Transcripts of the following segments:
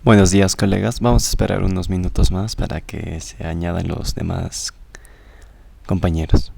Buenos días, colegas. Vamos a esperar unos minutos más para que se añadan los demás compañeros.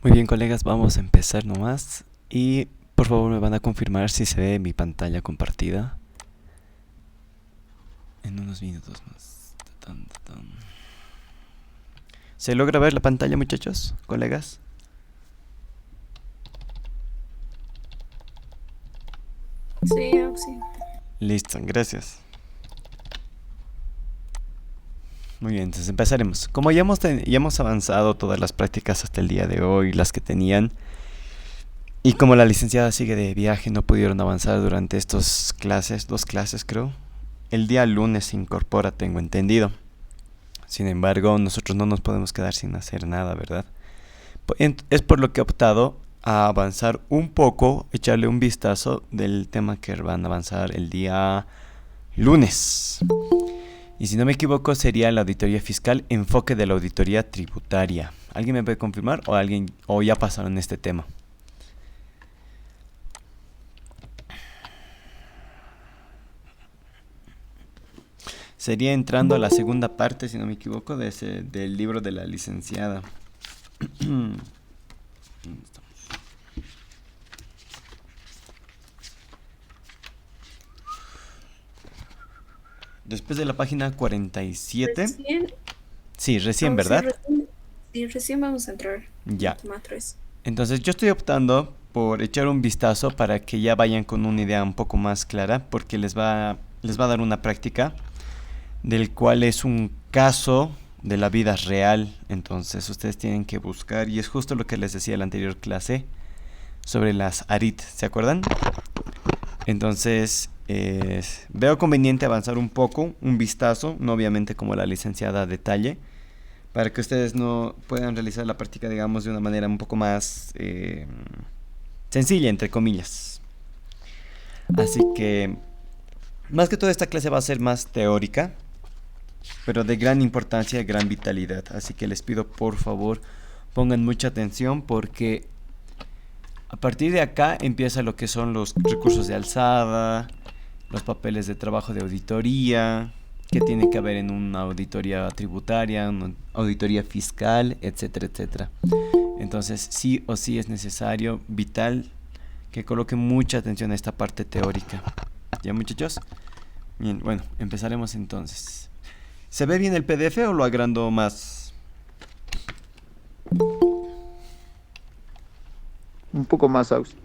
Muy bien, colegas, vamos a empezar nomás. Y por favor me van a confirmar si se ve mi pantalla compartida. En unos minutos más. ¿Se logra ver la pantalla, muchachos, colegas? Sí, sí. Listo, gracias. Muy bien, entonces empezaremos. Como ya hemos avanzado todas las prácticas hasta el día de hoy, las que tenían, y como la licenciada sigue de viaje, no pudieron avanzar durante estas clases, 2 clases creo. El día lunes se incorpora, tengo entendido. Sin embargo, nosotros no nos podemos quedar sin hacer nada, ¿verdad? Es por lo que he optado a avanzar un poco, echarle un vistazo del tema que van a avanzar el día lunes. Y si no me equivoco, sería la auditoría fiscal, enfoque de la auditoría tributaria. ¿Alguien me puede confirmar o ya pasaron este tema? Sería entrando a la segunda parte, si no me equivoco, del libro de la licenciada. Después de la página 47. Recién. Sí, recién, Sí, ¿verdad? recién vamos a entrar. Ya. Toma 3. Entonces yo estoy optando por echar un vistazo para que ya vayan con una idea un poco más clara, porque les va a dar una práctica del cual es un caso de la vida real. Entonces ustedes tienen que buscar, y es justo lo que les decía en la anterior clase sobre las ARIT, ¿se acuerdan? Entonces veo conveniente avanzar un poco, un vistazo, no obviamente como la licenciada a detalle, para que ustedes no puedan realizar la práctica, digamos, de una manera un poco más sencilla, entre comillas. Así que, más que todo, esta clase va a ser más teórica, pero de gran importancia y gran vitalidad. Así que les pido, por favor, pongan mucha atención, porque a partir de acá empieza lo que son los recursos de alzada, los papeles de trabajo de auditoría, que tiene que haber en una auditoría tributaria, una auditoría fiscal, etcétera, etcétera. Entonces, sí o sí es necesario, vital, que coloquen mucha atención a esta parte teórica. ¿Ya, muchachos? Bien, bueno, empezaremos entonces. ¿Se ve bien el PDF o lo agrando más? Un poco más, Aus.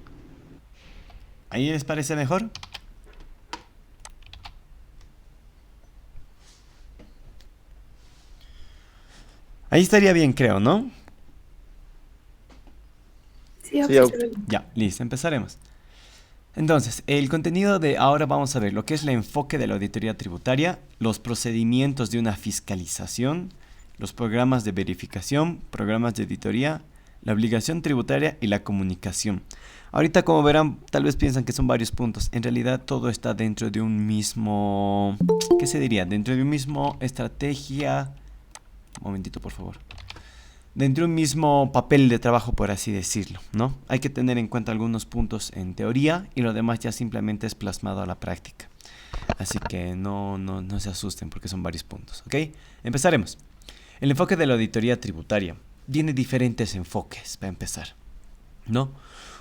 ¿Ahí les parece mejor? Ahí estaría bien, creo, ¿no? Sí, Sí, Aux, se ve bien. Ya, listo, empezaremos. Entonces, el contenido de ahora vamos a ver lo que es el enfoque de la auditoría tributaria, los procedimientos de una fiscalización, los programas de verificación, programas de auditoría, la obligación tributaria y la comunicación. Ahorita, como verán, tal vez piensan que son varios puntos. En realidad, todo está dentro de un mismo... ¿Qué se diría? Dentro de un mismo estrategia... Un momentito, por favor. Dentro de un mismo papel de trabajo, por así decirlo, ¿no? Hay que tener en cuenta algunos puntos en teoría y lo demás ya simplemente es plasmado a la práctica. Así que no se asusten porque son varios puntos, ¿ok? Empezaremos. El enfoque de la auditoría tributaria tiene diferentes enfoques, para empezar, ¿no?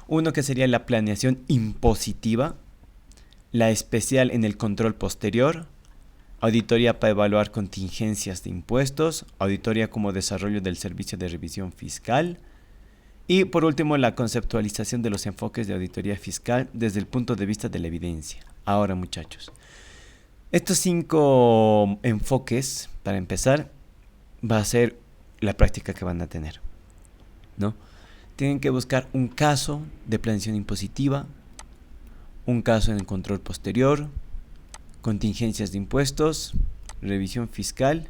Uno que sería la planeación impositiva, la especial en el control posterior, auditoría para evaluar contingencias de impuestos, auditoría como desarrollo del servicio de revisión fiscal y por último la conceptualización de los enfoques de auditoría fiscal desde el punto de vista de la evidencia. Ahora, muchachos, estos 5 enfoques, para empezar, va a ser la práctica que van a tener, ¿no? Tienen que buscar un caso de planeación impositiva, un caso en el control posterior, contingencias de impuestos, revisión fiscal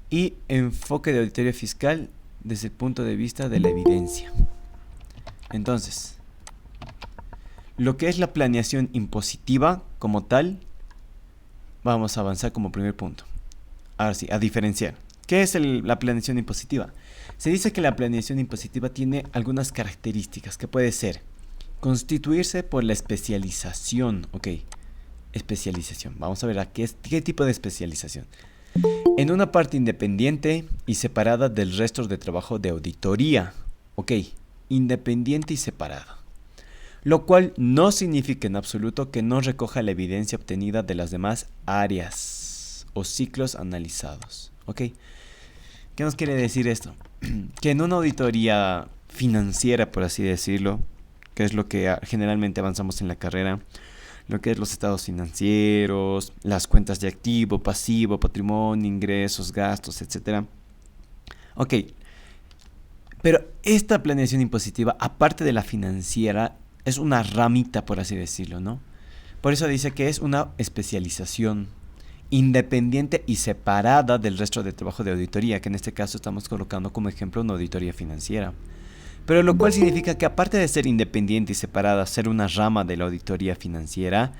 y enfoque de auditoría fiscal desde el punto de vista de la evidencia. Entonces, lo que es la planeación impositiva como tal, vamos a avanzar como primer punto. Ahora sí, a diferenciar. ¿Qué es la planeación impositiva? Se dice que la planeación impositiva tiene algunas características que puede ser constituirse por la especialización, ok. Especialización. Vamos a ver qué tipo de especialización. En una parte independiente y separada del resto de trabajo de auditoría. Ok, independiente y separada. Lo cual no significa en absoluto que no recoja la evidencia obtenida de las demás áreas o ciclos analizados. Ok, ¿qué nos quiere decir esto? Que en una auditoría financiera, por así decirlo, que es lo que generalmente avanzamos en la carrera, lo que es los estados financieros, las cuentas de activo, pasivo, patrimonio, ingresos, gastos, etc. Ok, pero esta planeación impositiva, aparte de la financiera, es una ramita, por así decirlo, ¿no? Por eso dice que es una especialización independiente y separada del resto de trabajo de auditoría, que en este caso estamos colocando como ejemplo una auditoría financiera. Pero lo cual significa que aparte de ser independiente y separada, ser una rama de la auditoría financiera,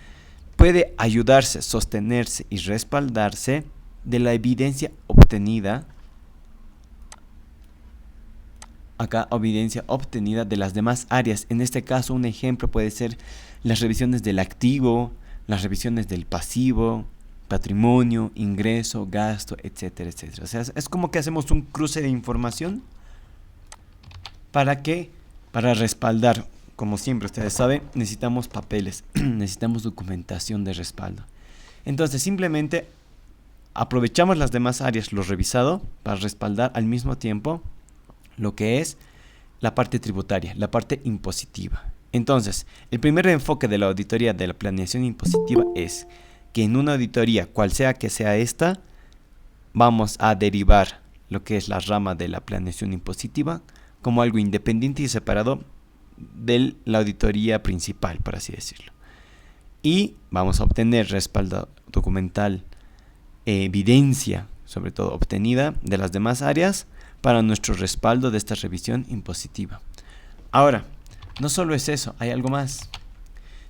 puede ayudarse, sostenerse y respaldarse de la evidencia obtenida, acá evidencia obtenida de las demás áreas. En este caso un ejemplo puede ser las revisiones del activo, las revisiones del pasivo, patrimonio, ingreso, gasto, etcétera, etcétera. O sea, es como que hacemos un cruce de información. ¿Para qué? Para respaldar. Como siempre, ustedes saben, necesitamos papeles, necesitamos documentación de respaldo. Entonces, simplemente aprovechamos las demás áreas, lo revisado, para respaldar al mismo tiempo lo que es la parte tributaria, la parte impositiva. Entonces, el primer enfoque de la auditoría de la planeación impositiva es que en una auditoría, cual sea que sea esta, vamos a derivar lo que es la rama de la planeación impositiva como algo independiente y separado de la auditoría principal, por así decirlo. Y vamos a obtener respaldo documental, evidencia, sobre todo obtenida de las demás áreas, para nuestro respaldo de esta revisión impositiva. Ahora, no solo es eso, hay algo más.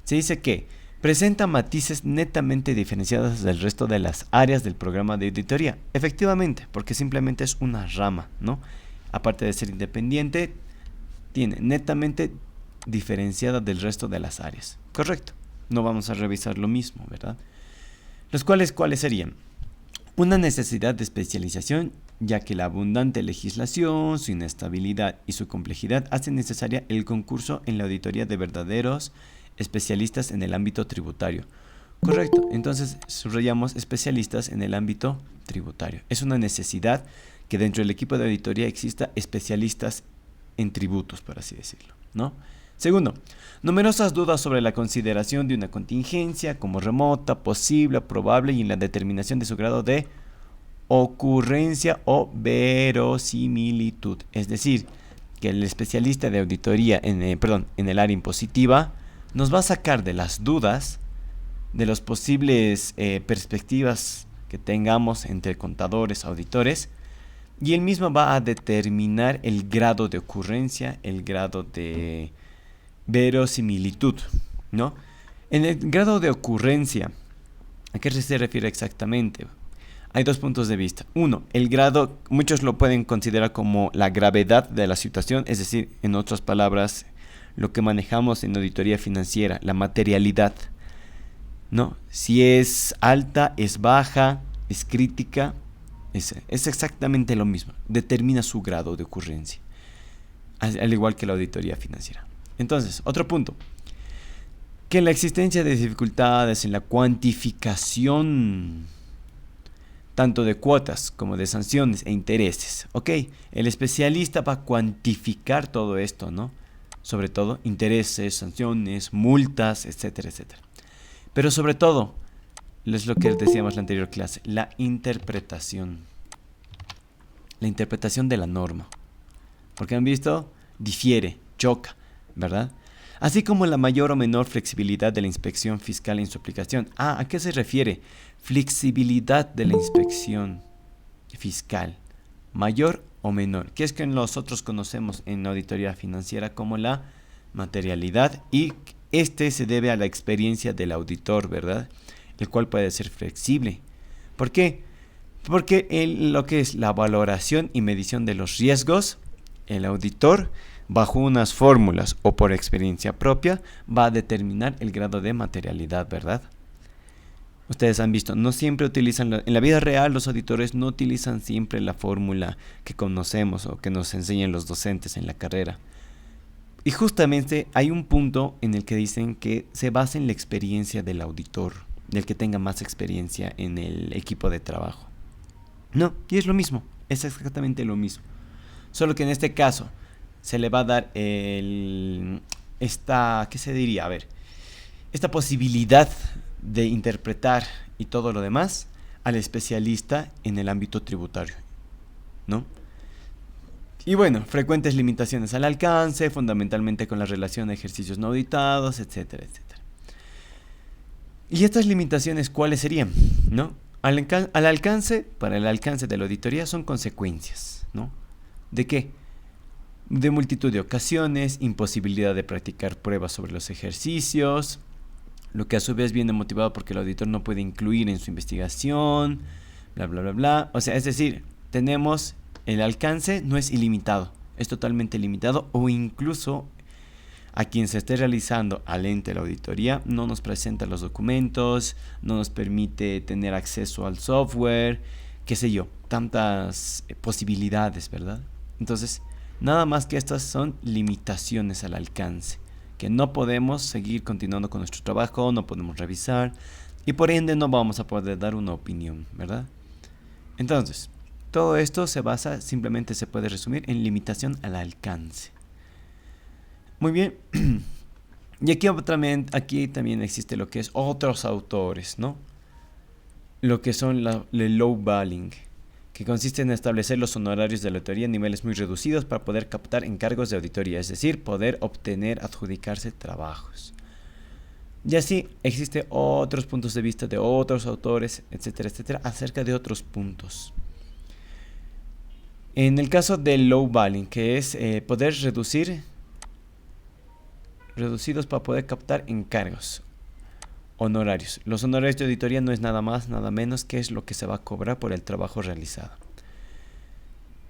Se dice que presenta matices netamente diferenciados del resto de las áreas del programa de auditoría. Efectivamente, porque simplemente es una rama, ¿no? Aparte de ser independiente, tiene netamente diferenciada del resto de las áreas. Correcto. No vamos a revisar lo mismo, ¿verdad? ¿Cuáles serían? Una necesidad de especialización ya que la abundante legislación, su inestabilidad y su complejidad hacen necesaria el concurso en la auditoría de verdaderos especialistas en el ámbito tributario. Correcto, entonces subrayamos especialistas en el ámbito tributario. Es una necesidad que dentro del equipo de auditoría exista especialistas en tributos, por así decirlo, ¿no? Segundo, numerosas dudas sobre la consideración de una contingencia como remota, posible, probable y en la determinación de su grado de ocurrencia o verosimilitud. Es decir, que el especialista de auditoría en el área impositiva nos va a sacar de las dudas de las posibles perspectivas que tengamos entre contadores, auditores, y él mismo va a determinar el grado de ocurrencia, el grado de verosimilitud, ¿no? En el grado de ocurrencia, ¿a qué se refiere exactamente? Hay dos puntos de vista. Uno, el grado, muchos lo pueden considerar como la gravedad de la situación, es decir, en otras palabras, lo que manejamos en auditoría financiera, la materialidad, ¿no? Si es alta, es baja, es crítica, es exactamente lo mismo. Determina su grado de ocurrencia, al igual que la auditoría financiera. Entonces, otro punto, que la existencia de dificultades en la cuantificación tanto de cuotas como de sanciones e intereses. Ok, el especialista va a cuantificar todo esto, ¿no? Sobre todo intereses, sanciones, multas, etcétera, etcétera. Pero sobre todo, es lo que decíamos en la anterior clase, la interpretación. La interpretación de la norma. Porque han visto, difiere, choca, ¿verdad? Así como la mayor o menor flexibilidad de la inspección fiscal en su aplicación. ¿A qué se refiere? Flexibilidad de la inspección fiscal, mayor o menor, que es que nosotros conocemos en la auditoría financiera como la materialidad, y este se debe a la experiencia del auditor, ¿verdad? El cual puede ser flexible. ¿Por qué? Porque lo que es la valoración y medición de los riesgos, el auditor, bajo unas fórmulas o por experiencia propia, va a determinar el grado de materialidad, ¿verdad? Ustedes han visto, no siempre utilizan, en la vida real los auditores no utilizan siempre la fórmula que conocemos o que nos enseñan los docentes en la carrera. Y justamente hay un punto en el que dicen que se basa en la experiencia del auditor, del que tenga más experiencia en el equipo de trabajo. No, y es lo mismo, es exactamente lo mismo. Solo que en este caso se le va a dar esta posibilidad de interpretar y todo lo demás al especialista en el ámbito tributario, ¿no? Y bueno, frecuentes limitaciones al alcance, fundamentalmente con la relación de ejercicios no auditados, etcétera, etcétera. ¿Y estas limitaciones cuáles serían? ¿No? Para el alcance de la auditoría son consecuencias, ¿no? ¿De qué? De multitud de ocasiones, imposibilidad de practicar pruebas sobre los ejercicios, lo que a su vez viene motivado porque el auditor no puede incluir en su investigación, bla, bla, bla, bla. O sea, es decir, tenemos el alcance no es ilimitado, es totalmente limitado, o incluso a quien se esté realizando al ente de la auditoría no nos presenta los documentos, no nos permite tener acceso al software, qué sé yo, tantas posibilidades, ¿verdad? Entonces, nada más que estas son limitaciones al alcance, que no podemos seguir continuando con nuestro trabajo, no podemos revisar y por ende no vamos a poder dar una opinión, ¿verdad? Entonces, todo esto simplemente se puede resumir en limitación al alcance. Muy bien. Y aquí también existe lo que es otros autores, ¿no? Lo que son el lowballing, que consiste en establecer los honorarios de la auditoría a niveles muy reducidos para poder captar encargos de auditoría, es decir, poder adjudicarse trabajos. Y así existen otros puntos de vista de otros autores, etcétera, etcétera, acerca de otros puntos. En el caso del lowballing, que es poder reducidos para poder captar encargos, honorarios. Los honorarios de auditoría no es nada más, nada menos que es lo que se va a cobrar por el trabajo realizado.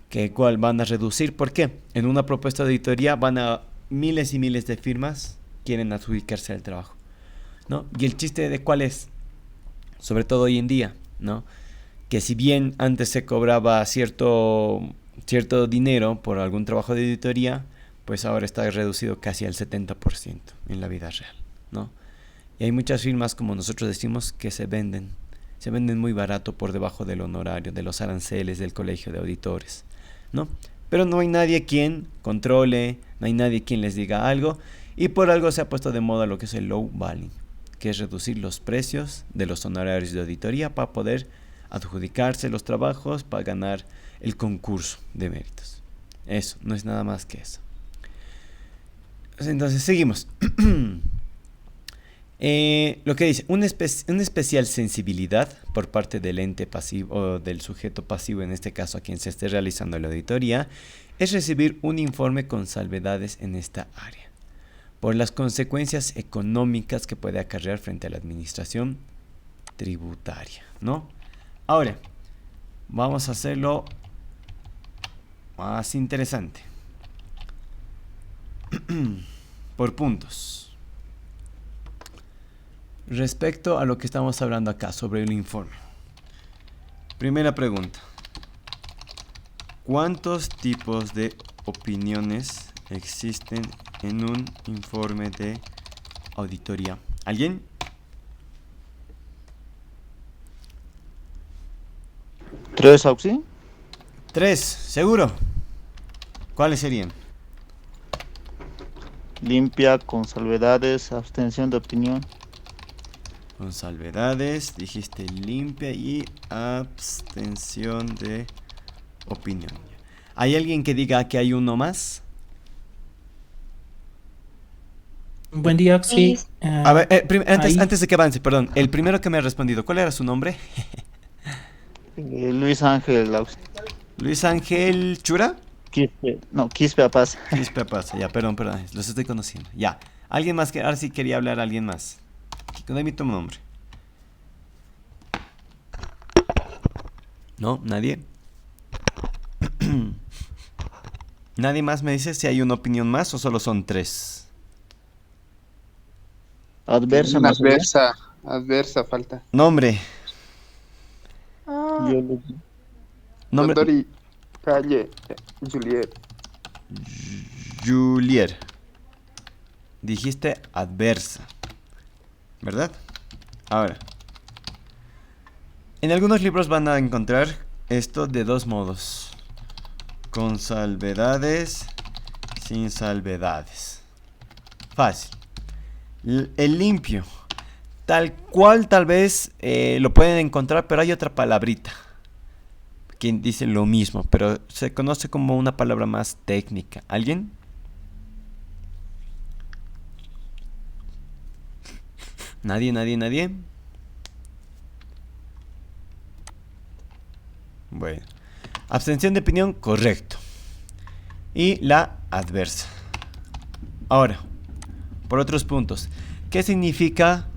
Que cuál van a reducir, ¿por qué? En una propuesta de auditoría van a miles y miles de firmas quieren adjudicarse al trabajo, ¿no? Y el chiste de cuál es, sobre todo hoy en día, ¿no? que si bien antes se cobraba cierto dinero por algún trabajo de auditoría, pues ahora está reducido casi al 70% en la vida real, ¿no? Y hay muchas firmas, como nosotros decimos, que se venden muy barato por debajo del honorario, de los aranceles del colegio de auditores, ¿no? Pero no hay nadie quien controle, no hay nadie quien les diga algo, y por algo se ha puesto de moda lo que es el low balling, que es reducir los precios de los honorarios de auditoría para poder adjudicarse los trabajos, para ganar el concurso de méritos. Eso, no es nada más que eso. Entonces, seguimos. Lo que dice, una especial sensibilidad por parte del ente pasivo o del sujeto pasivo, en este caso a quien se esté realizando la auditoría, es recibir un informe con salvedades en esta área, por las consecuencias económicas que puede acarrear frente a la administración tributaria, ¿no? Ahora, vamos a hacerlo más interesante. Por puntos. Respecto a lo que estamos hablando acá sobre el informe. Primera pregunta. ¿Cuántos tipos de opiniones existen en un informe de auditoría? ¿Alguien? 3, Auxi. 3, ¿seguro? ¿Cuáles serían? Limpia, con salvedades, abstención de opinión. Con salvedades, dijiste limpia y abstención de opinión. ¿Hay alguien que diga que hay uno más? Buen día, Oxy. A ver, Ahí. antes de que avance, perdón, el primero que me ha respondido, ¿cuál era su nombre? Luis Ángel, Auxi. Luis Ángel Chura. Quispe Apaz. Quispe pasa, ya, perdón, los estoy conociendo. Ya, alguien más que, ahora sí quería hablar a alguien más. Dame tu nombre. ¿No? ¿Nadie? ¿Nadie más me dice si hay una opinión más o solo son 3? Adversa. Una adversa falta. Nombre. Nombre. Dori, Calle, Juliet. Julier. Dijiste adversa, ¿verdad? Ahora, en algunos libros van a encontrar esto de dos modos: con salvedades, sin salvedades. Fácil. El limpio, tal cual tal vez lo pueden encontrar, pero hay otra palabrita que dice lo mismo, pero se conoce como una palabra más técnica. ¿Alguien? ¿Nadie? Bueno. Abstención de opinión, correcto. Y la adversa. Ahora, por otros puntos. ¿Qué significa?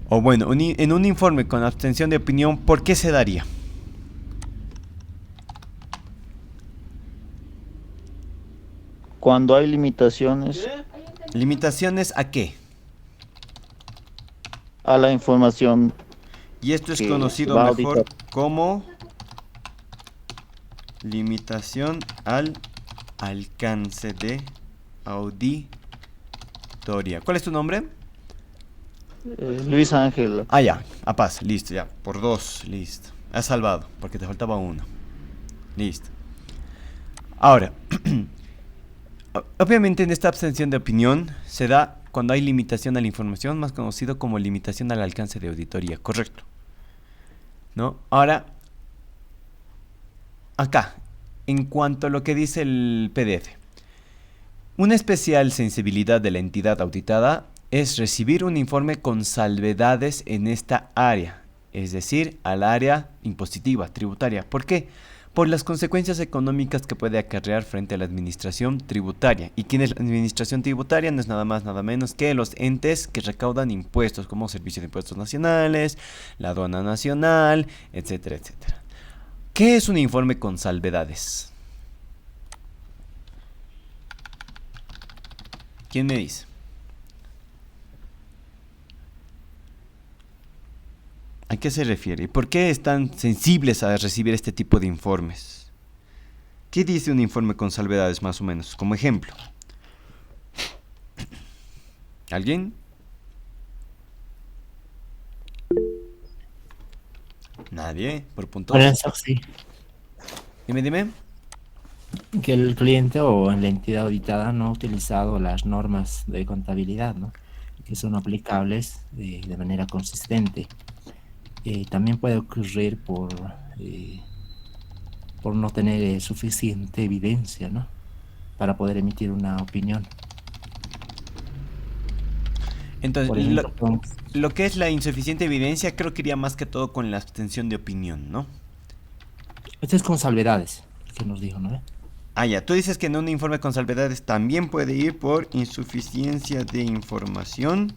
O bueno, en un informe con abstención de opinión, ¿por qué se daría? Cuando hay limitaciones ¿Limitaciones a qué? a la información. Y esto es que conocido va a mejor auditar. como limitación al alcance de auditoría. ¿Cuál es tu nombre? Luis Ángel. Ah, ya, a paz, listo, ya, por 2, listo. Has salvado, porque te faltaba 1. Listo. Ahora, obviamente en esta abstención de opinión se da cuando hay limitación a la información, más conocido como limitación al alcance de auditoría, correcto. ¿No? Ahora, acá, en cuanto a lo que dice el PDF, una especial sensibilidad de la entidad auditada es recibir un informe con salvedades en esta área, es decir, al área impositiva, tributaria. ¿Por qué? Por las consecuencias económicas que puede acarrear frente a la administración tributaria. ¿Y quién es la administración tributaria? No es nada más, nada menos que los entes que recaudan impuestos, como Servicio de Impuestos Nacionales, la Aduana Nacional, etcétera, etcétera. ¿Qué es un informe con salvedades? ¿Quién me dice? qué se refiere? ¿Por qué están sensibles a recibir este tipo de informes? ¿Qué dice un informe con salvedades más o menos? Como ejemplo. ¿Alguien? Nadie, por puntos. Bueno, eso sí, Dime. que el cliente o la entidad auditada no ha utilizado las normas de contabilidad, ¿no? Que son aplicables de manera consistente. También puede ocurrir por no tener suficiente evidencia, ¿no? Para poder emitir una opinión. Entonces, Por ejemplo, lo que es la insuficiente evidencia creo que iría más que todo con la abstención de opinión, ¿no? esto es con salvedades, que nos dijo, ¿no? Ah, ya, tú dices que en un informe con salvedades también puede ir por insuficiencia de información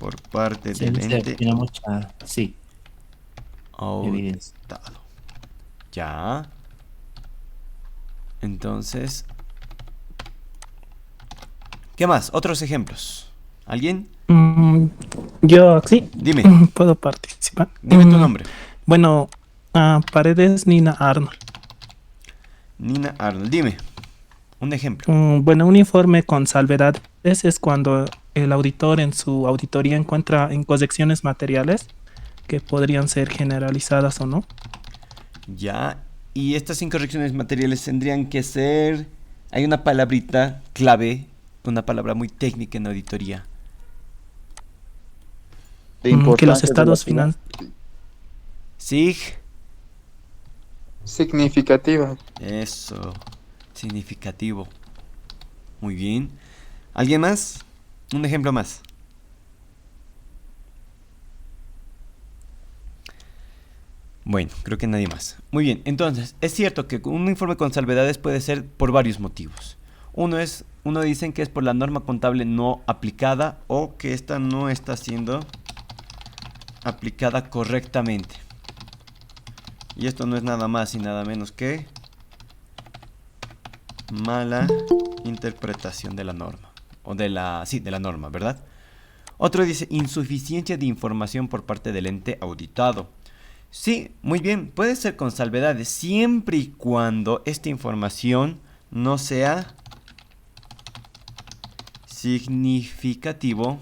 por parte Sí, del ente tiene mucha, sí, evidencia. auditado. Ya. Entonces, ¿qué más? Otros ejemplos. ¿Alguien? Yo sí Dime, puedo participar. dime tu nombre. Bueno, Paredes Nina Arnold. Nina Arnold, dime. Un ejemplo. Bueno, un informe con salvedades es cuando el auditor en su auditoría encuentra incorrecciones materiales que podrían ser generalizadas o no. Ya. Y estas incorrecciones materiales tendrían que ser... Hay una palabrita clave, una palabra muy técnica en auditoría. De Que los importancia estados relativa. financieros... Sig. Significativa. Eso. Significativo. Muy bien. ¿Alguien más? Un ejemplo más. Bueno, creo que nadie más. Muy bien, entonces, es cierto que un informe con salvedades puede ser por varios motivos. Uno dicen que es por la norma contable no aplicada o que esta no está siendo aplicada correctamente. Y esto no es nada más y nada menos que mala interpretación de la norma. O de la norma, ¿verdad? Otro dice insuficiencia de información por parte del ente auditado. Sí, muy bien, puede ser con salvedades siempre y cuando esta información no sea significativo.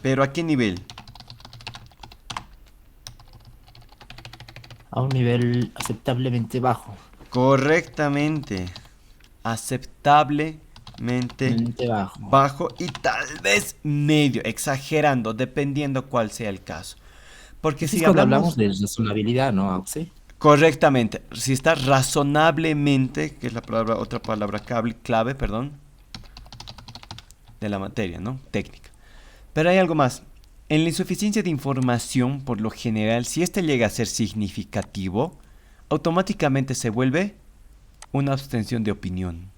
¿Pero a qué nivel? A un nivel aceptablemente bajo. Correctamente. Aceptablemente Bajo. bajo y tal vez medio, exagerando, dependiendo cuál sea el caso. Porque Es si cuando hablamos hablamos de razonabilidad, ¿no, Auxi? correctamente, si está razonablemente, que es la palabra, otra palabra clave, perdón, de la materia, ¿no? Técnica. Pero hay algo más. En la insuficiencia de información, por lo general, si este llega a ser significativo, automáticamente se vuelve una abstención de opinión.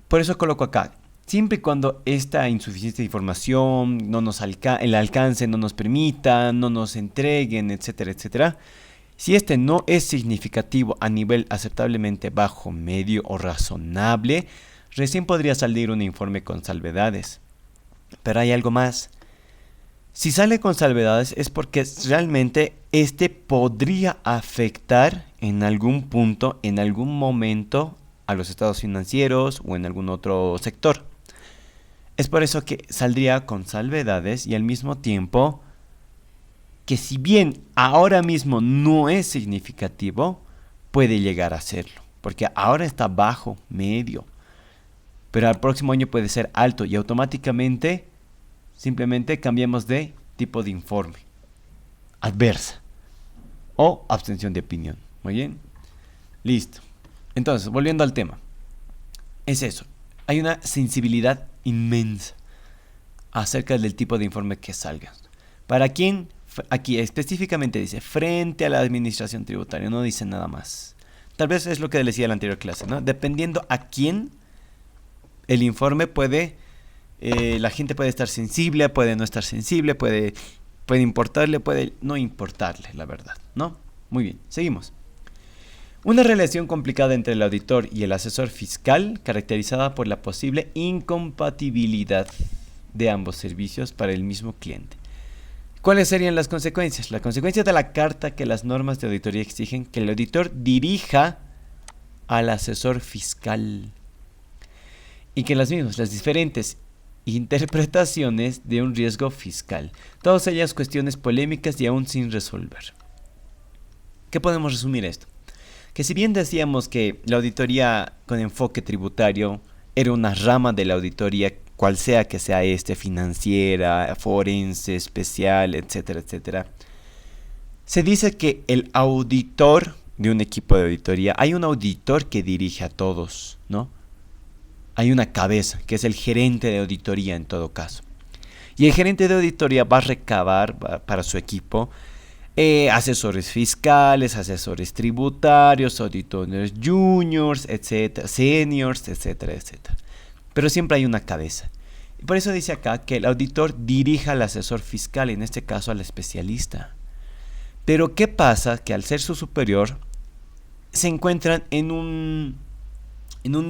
Por eso coloco acá, siempre y cuando esta insuficiencia de información no nos el alcance no nos permita, no nos entreguen, etcétera, etcétera. Si este no es significativo a nivel aceptablemente bajo, medio o razonable, recién podría salir un informe con salvedades. Pero hay algo más. Si sale con salvedades es porque realmente este podría afectar en algún punto, en algún momento, a los estados financieros o en algún otro sector. Es por eso que saldría con salvedades y al mismo tiempo que si bien ahora mismo no es significativo, puede llegar a serlo. Porque ahora está bajo, medio. Pero al próximo año puede ser alto y automáticamente simplemente cambiamos de tipo de informe. Adversa. O abstención de opinión. Muy bien. Listo. Entonces, volviendo al tema. Es eso. Hay una sensibilidad inmensa acerca del tipo de informe que salga. ¿Para quién? Aquí específicamente dice frente a la administración tributaria. No dice nada más. Tal vez es lo que decía en la anterior clase, ¿no? Dependiendo a quién el informe puede... la gente puede estar sensible, puede no estar sensible, puede importarle, puede no importarle, la verdad, ¿no? Muy bien, seguimos. Una relación complicada entre el auditor y el asesor fiscal, caracterizada por la posible incompatibilidad de ambos servicios para el mismo cliente. ¿Cuáles serían las consecuencias? La consecuencia de la carta que las normas de auditoría exigen que el auditor dirija al asesor fiscal y que las diferentes interpretaciones de un riesgo fiscal, todas ellas cuestiones polémicas y aún sin resolver. ¿Qué podemos resumir esto? Que si bien decíamos que la auditoría con enfoque tributario era una rama de la auditoría, cual sea que sea financiera, forense, especial, etcétera, etcétera, se dice que el auditor de un equipo de auditoría, hay un auditor que dirige a todos, ¿no? Hay una cabeza, que es el gerente de auditoría en todo caso. Y el gerente de auditoría va a recabar para su equipo asesores fiscales, asesores tributarios, auditores juniors, etcétera, seniors, etcétera, etcétera. Pero siempre hay una cabeza. Y por eso dice acá que el auditor dirija al asesor fiscal, en este caso al especialista. Pero ¿qué pasa? Que al ser su superior, se encuentran en un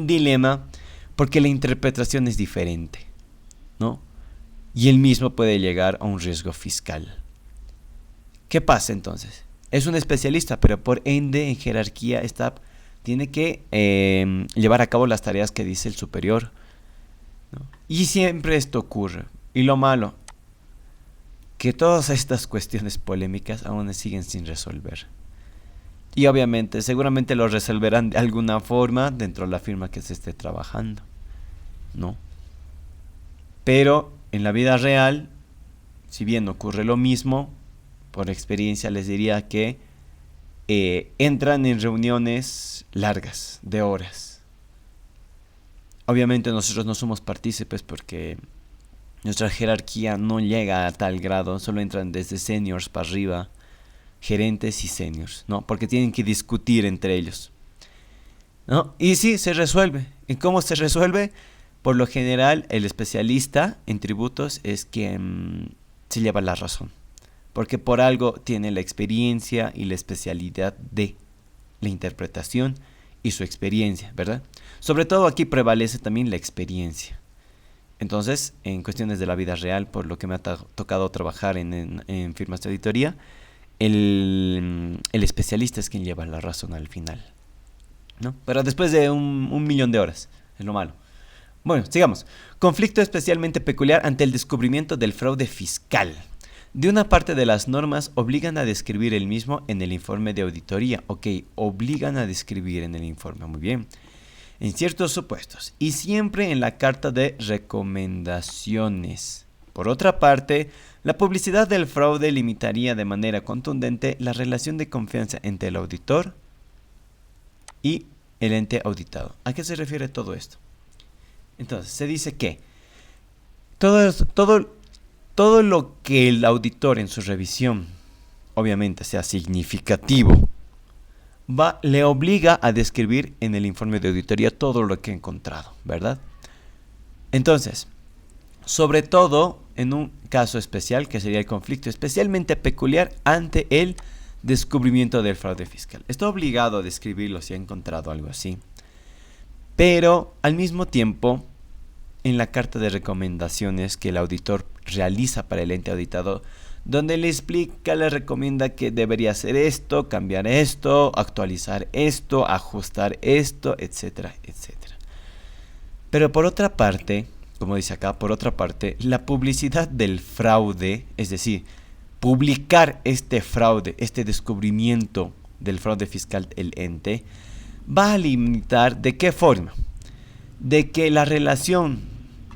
dilema porque la interpretación es diferente, ¿no? Y él mismo puede llegar a un riesgo fiscal. ¿Qué pasa entonces? Es un especialista, pero por ende en jerarquía tiene que llevar a cabo las tareas que dice el superior, ¿no? Y siempre esto ocurre. Y lo malo, que todas estas cuestiones polémicas aún siguen sin resolver. Y obviamente, seguramente lo resolverán de alguna forma dentro de la firma que se esté trabajando, ¿no? Pero en la vida real, si bien ocurre lo mismo, por experiencia les diría que entran en reuniones largas, de horas. Obviamente nosotros no somos partícipes porque nuestra jerarquía no llega a tal grado, solo entran desde seniors para arriba, gerentes y seniors, ¿no? Porque tienen que discutir entre ellos, ¿no? Y sí, se resuelve. ¿Y cómo se resuelve? Por lo general, el especialista en tributos es quien se lleva la razón, porque por algo tiene la experiencia y la especialidad de la interpretación y su experiencia, ¿verdad? Sobre todo aquí prevalece también la experiencia. Entonces, en cuestiones de la vida real, por lo que me ha tocado trabajar en firmas de auditoría, el especialista es quien lleva la razón al final, ¿no? Pero después de un millón de horas, es lo malo. Bueno, sigamos. Conflicto especialmente peculiar ante el descubrimiento del fraude fiscal. De una parte de las normas obligan a describir el mismo en el informe de auditoría. Ok, obligan a describir en el informe, muy bien. En ciertos supuestos. Y siempre en la carta de recomendaciones. Por otra parte, la publicidad del fraude limitaría de manera contundente la relación de confianza entre el auditor y el ente auditado. ¿A qué se refiere todo esto? Entonces, se dice que todo lo que el auditor en su revisión, obviamente sea significativo, le obliga a describir en el informe de auditoría todo lo que ha encontrado, ¿verdad? Entonces, sobre todo en un caso especial, que sería el conflicto especialmente peculiar ante el descubrimiento del fraude fiscal. Está obligado a describirlo si ha encontrado algo así. Pero al mismo tiempo, en la carta de recomendaciones que el auditor realiza para el ente auditado, donde le explica, le recomienda que debería hacer esto, cambiar esto, actualizar esto, ajustar esto, etcétera, etcétera. Pero por otra parte, como dice acá, por otra parte, la publicidad del fraude, es decir, publicar este fraude, este descubrimiento del fraude fiscal del ente, va a limitar, ¿de qué forma? De que la relación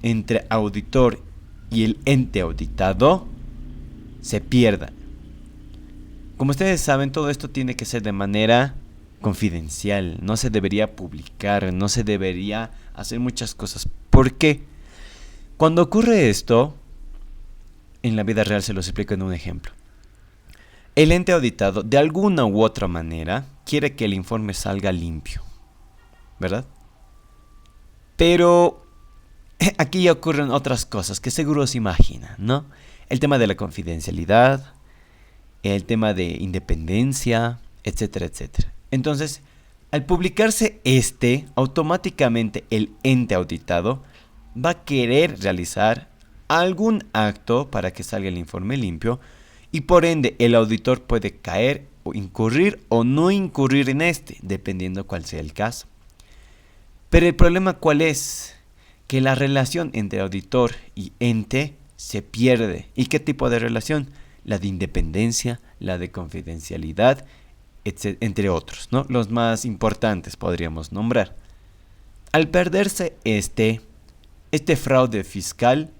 entre auditor y el ente auditado se pierda. Como ustedes saben, todo esto tiene que ser de manera confidencial, no se debería publicar, no se debería hacer muchas cosas. ¿Por qué? Cuando ocurre esto, en la vida real se los explico en un ejemplo. El ente auditado, de alguna u otra manera, quiere que el informe salga limpio, ¿verdad? Pero aquí ya ocurren otras cosas que seguro se imaginan, ¿no? El tema de la confidencialidad, el tema de independencia, etcétera, etcétera. Entonces, al publicarse automáticamente el ente auditado va a querer realizar algún acto para que salga el informe limpio, y por ende el auditor puede caer o incurrir o no incurrir en este, dependiendo cuál sea el caso. Pero el problema ¿cuál es? Que la relación entre auditor y ente se pierde. ¿Y qué tipo de relación? La de independencia, la de confidencialidad, entre otros, ¿no? Los más importantes podríamos nombrar. Al perderse este fraude fiscal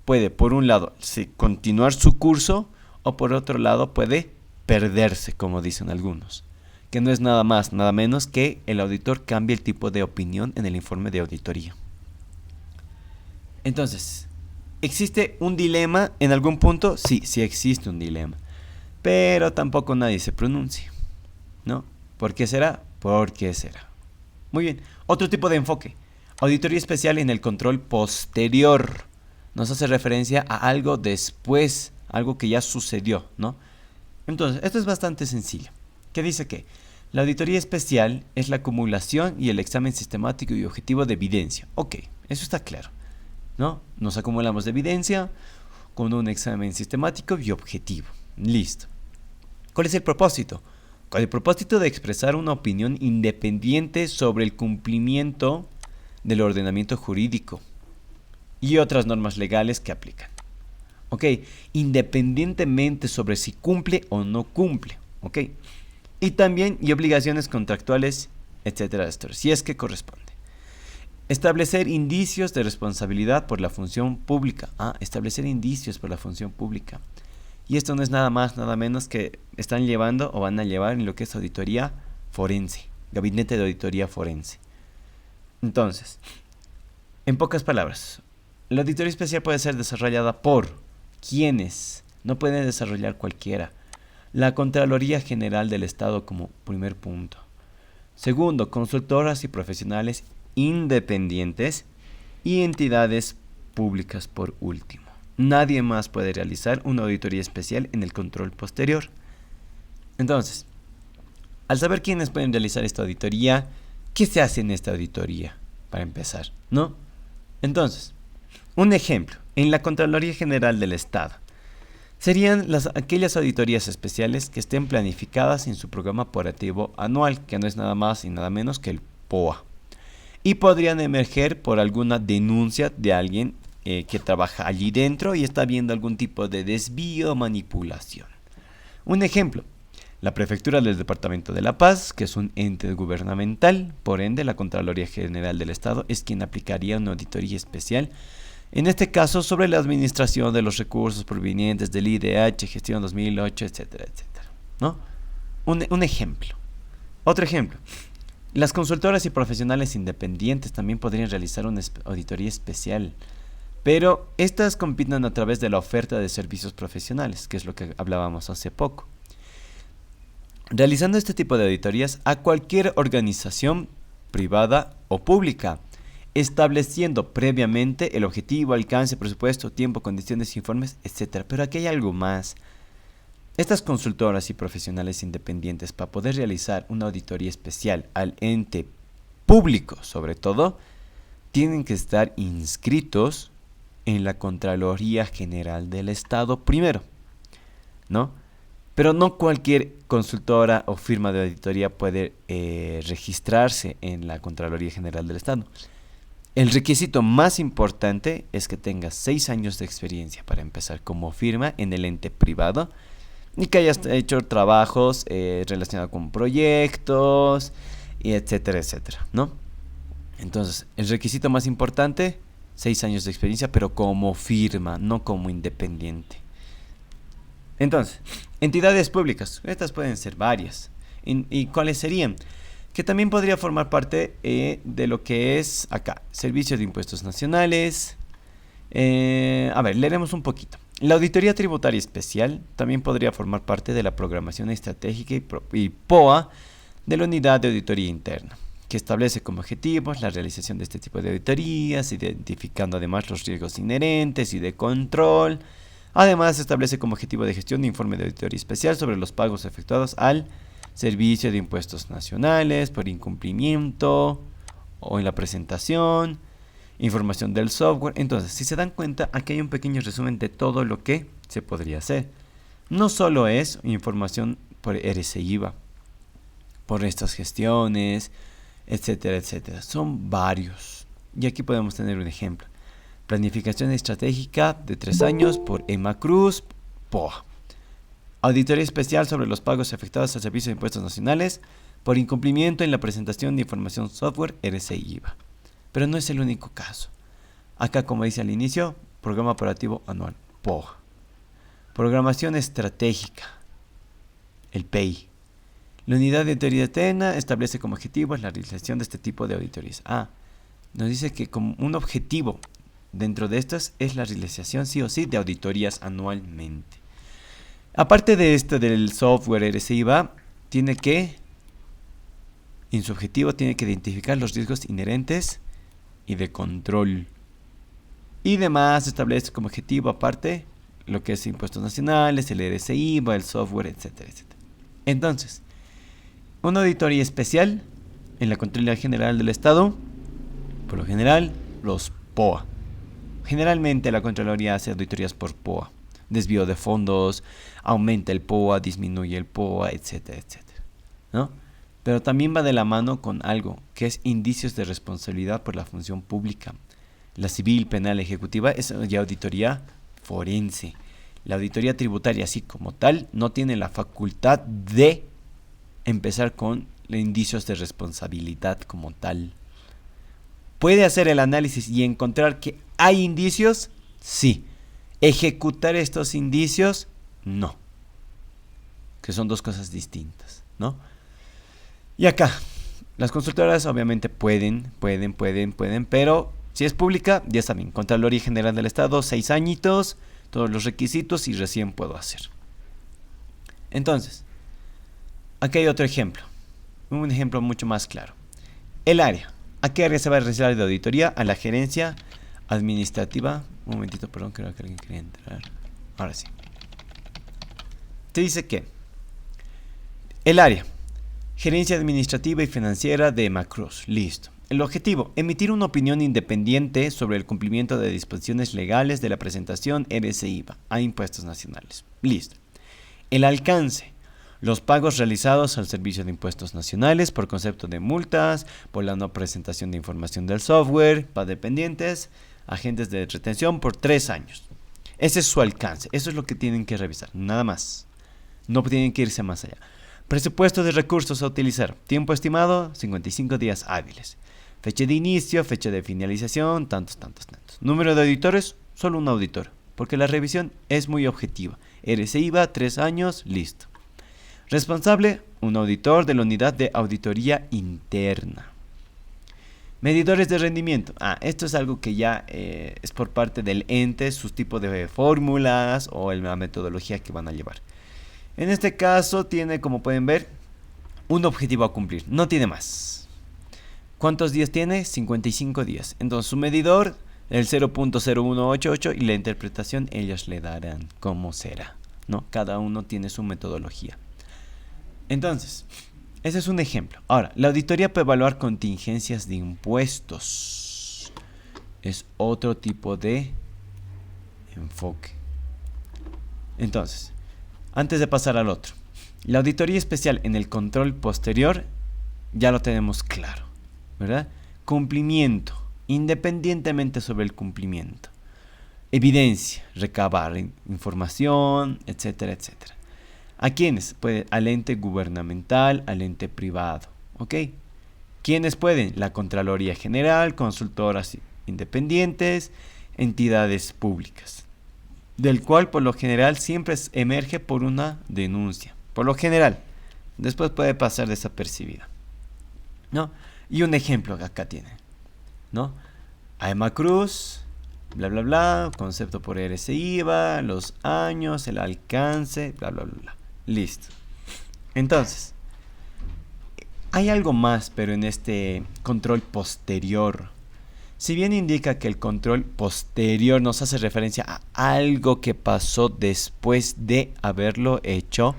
puede, por un lado, continuar su curso o por otro lado puede perderse, como dicen algunos. Que no es nada más, nada menos que el auditor cambie el tipo de opinión en el informe de auditoría. Entonces, ¿existe un dilema en algún punto? Sí, sí existe un dilema. Pero tampoco nadie se pronuncia, ¿no? ¿Por qué será? ¿Por qué será? Muy bien. Otro tipo de enfoque. Auditoría especial en el control posterior. Nos hace referencia a algo después, algo que ya sucedió, ¿no? Entonces, esto es bastante sencillo. ¿Qué dice que? La auditoría especial es la acumulación y el examen sistemático y objetivo de evidencia. Ok, eso está claro, ¿no? Nos acumulamos de evidencia con un examen sistemático y objetivo. Listo. ¿Cuál es el propósito? Con el propósito de expresar una opinión independiente sobre el cumplimiento del ordenamiento jurídico y otras normas legales que aplican. Ok, independientemente sobre si cumple o no cumple. Ok, y también y obligaciones contractuales, etcétera, etcétera, si es que corresponde. Establecer indicios de responsabilidad por la función pública. Establecer indicios por la función pública. Y esto no es nada más, nada menos que están llevando o van a llevar en lo que es auditoría forense, gabinete de auditoría forense. Entonces, en pocas palabras, la auditoría especial puede ser desarrollada por quienes, no pueden desarrollar cualquiera. La Contraloría General del Estado como primer punto. Segundo, consultoras y profesionales independientes y entidades públicas por último. Nadie más puede realizar una auditoría especial en el control posterior. Entonces, al saber quiénes pueden realizar esta auditoría, ¿qué se hace en esta auditoría? Para empezar, ¿no? Entonces, un ejemplo, en la Contraloría General del Estado, serían aquellas auditorías especiales que estén planificadas en su programa operativo anual, que no es nada más y nada menos que el POA. Y podrían emerger por alguna denuncia de alguien que trabaja allí dentro y está viendo algún tipo de desvío o manipulación. Un ejemplo, la Prefectura del Departamento de La Paz, que es un ente gubernamental, por ende la Contraloría General del Estado es quien aplicaría una auditoría especial, en este caso sobre la administración de los recursos provenientes del IDH, gestión 2008, etcétera, etcétera, ¿no? Un ejemplo. Otro ejemplo. Las consultoras y profesionales independientes también podrían realizar una auditoría especial, pero estas compiten a través de la oferta de servicios profesionales, que es lo que hablábamos hace poco. Realizando este tipo de auditorías a cualquier organización privada o pública, estableciendo previamente el objetivo, alcance, presupuesto, tiempo, condiciones, informes, etc. Pero aquí hay algo más. Estas consultoras y profesionales independientes, para poder realizar una auditoría especial al ente público, sobre todo, tienen que estar inscritos en la Contraloría General del Estado primero, ¿no? Pero no cualquier consultora o firma de auditoría puede registrarse en la Contraloría General del Estado. El requisito más importante es que tengas 6 años de experiencia para empezar como firma en el ente privado y que hayas hecho trabajos relacionados con proyectos, y etcétera, etcétera, ¿no? Entonces, el requisito más importante, 6 años de experiencia, pero como firma, no como independiente. Entonces, entidades públicas, estas pueden ser varias. ¿Y cuáles serían? Que también podría formar parte de lo que es acá, Servicio de Impuestos Nacionales. A ver, leeremos un poquito. La Auditoría Tributaria Especial también podría formar parte de la Programación Estratégica y POA de la Unidad de Auditoría Interna, que establece como objetivos la realización de este tipo de auditorías, identificando además los riesgos inherentes y de control. Además, establece como objetivo de gestión de informe de auditoría especial sobre los pagos efectuados al Servicio de Impuestos Nacionales por incumplimiento o en la presentación, información del software. Entonces, si se dan cuenta, aquí hay un pequeño resumen de todo lo que se podría hacer. No solo es información por RCIVA, por estas gestiones, etcétera, etcétera. Son varios. Y aquí podemos tener un ejemplo. Planificación estratégica de 3 años por Emma Cruz, POA. Auditoría especial sobre los pagos efectuados al Servicio de Impuestos Nacionales por incumplimiento en la presentación de información software RCIVA. Pero no es el único caso. Acá, como dice al inicio, Programa Operativo Anual, POA. Programación estratégica, el PEI. La unidad de auditoría de TENA establece como objetivo la realización de este tipo de auditorías. Nos dice que como un objetivo dentro de estas es la realización sí o sí de auditorías anualmente. Aparte de esto del software RCIVA, tiene que, en su objetivo, tiene que identificar los riesgos inherentes y de control. Y demás establece como objetivo aparte lo que es impuestos nacionales, el RCIVA, el software, etcétera, etcétera. Entonces, una auditoría especial en la Contraloría General del Estado, por lo general, los POA. Generalmente la Contraloría hace auditorías por POA. Desvío de fondos, aumenta el POA, disminuye el POA, etcétera, etcétera, ¿no? Pero también va de la mano con algo que es indicios de responsabilidad por la función pública. La civil, penal, ejecutiva es ya auditoría forense. La auditoría tributaria, así como tal, no tiene la facultad de empezar con indicios de responsabilidad como tal. ¿Puede hacer el análisis y encontrar que hay indicios? Sí. ¿Ejecutar estos indicios? No. Que son dos cosas distintas, ¿no? Y acá, las consultoras obviamente pueden, pero si es pública, ya saben, Contraloría General del Estado, 6 añitos, todos los requisitos y recién puedo hacer. Entonces, aquí hay otro ejemplo, un ejemplo mucho más claro. El área. ¿A qué área se va a realizar de auditoría? A la gerencia administrativa. Un momentito, perdón, creo que alguien quería entrar. Ahora sí. Te dice que el área, gerencia administrativa y financiera de Macruz. Listo. El objetivo, emitir una opinión independiente sobre el cumplimiento de disposiciones legales de la presentación RCIVA a impuestos nacionales. Listo. El alcance, los pagos realizados al Servicio de Impuestos Nacionales por concepto de multas, por la no presentación de información del software, para dependientes, agentes de retención por 3 años. Ese es su alcance, eso es lo que tienen que revisar, nada más. No tienen que irse más allá. Presupuesto de recursos a utilizar, tiempo estimado, 55 días hábiles. Fecha de inicio, fecha de finalización, tantos. Número de auditores, solo un auditor, porque la revisión es muy objetiva. RCIVA, 3 años, listo. Responsable, un auditor de la unidad de auditoría interna. Medidores de rendimiento. Esto es algo que ya es por parte del ente, sus tipos de fórmulas o la metodología que van a llevar. En este caso tiene, como pueden ver, un objetivo a cumplir, no tiene más. ¿Cuántos días tiene? 55 días. Entonces su medidor, el 0.0188 y la interpretación ellos le darán cómo será, ¿no? Cada uno tiene su metodología. Entonces, ese es un ejemplo. Ahora, la auditoría puede evaluar contingencias de impuestos. Es otro tipo de enfoque. Entonces, antes de pasar al otro, la auditoría especial en el control posterior ya lo tenemos claro, ¿verdad? Cumplimiento, independientemente sobre el cumplimiento. Evidencia, recabar información, etcétera, etcétera. ¿A quiénes? Puede al ente gubernamental, al ente privado, ¿ok? ¿Quiénes pueden? La Contraloría General, consultoras independientes, entidades públicas, del cual por lo general siempre emerge por una denuncia, por lo general, después puede pasar desapercibida, ¿no? Y un ejemplo que acá tiene, ¿no? Emma Cruz, bla bla bla, concepto por RCIVA, los años, el alcance, bla bla bla. Listo. Entonces, hay algo más, pero en este control posterior. Si bien indica que el control posterior nos hace referencia a algo que pasó después de haberlo hecho,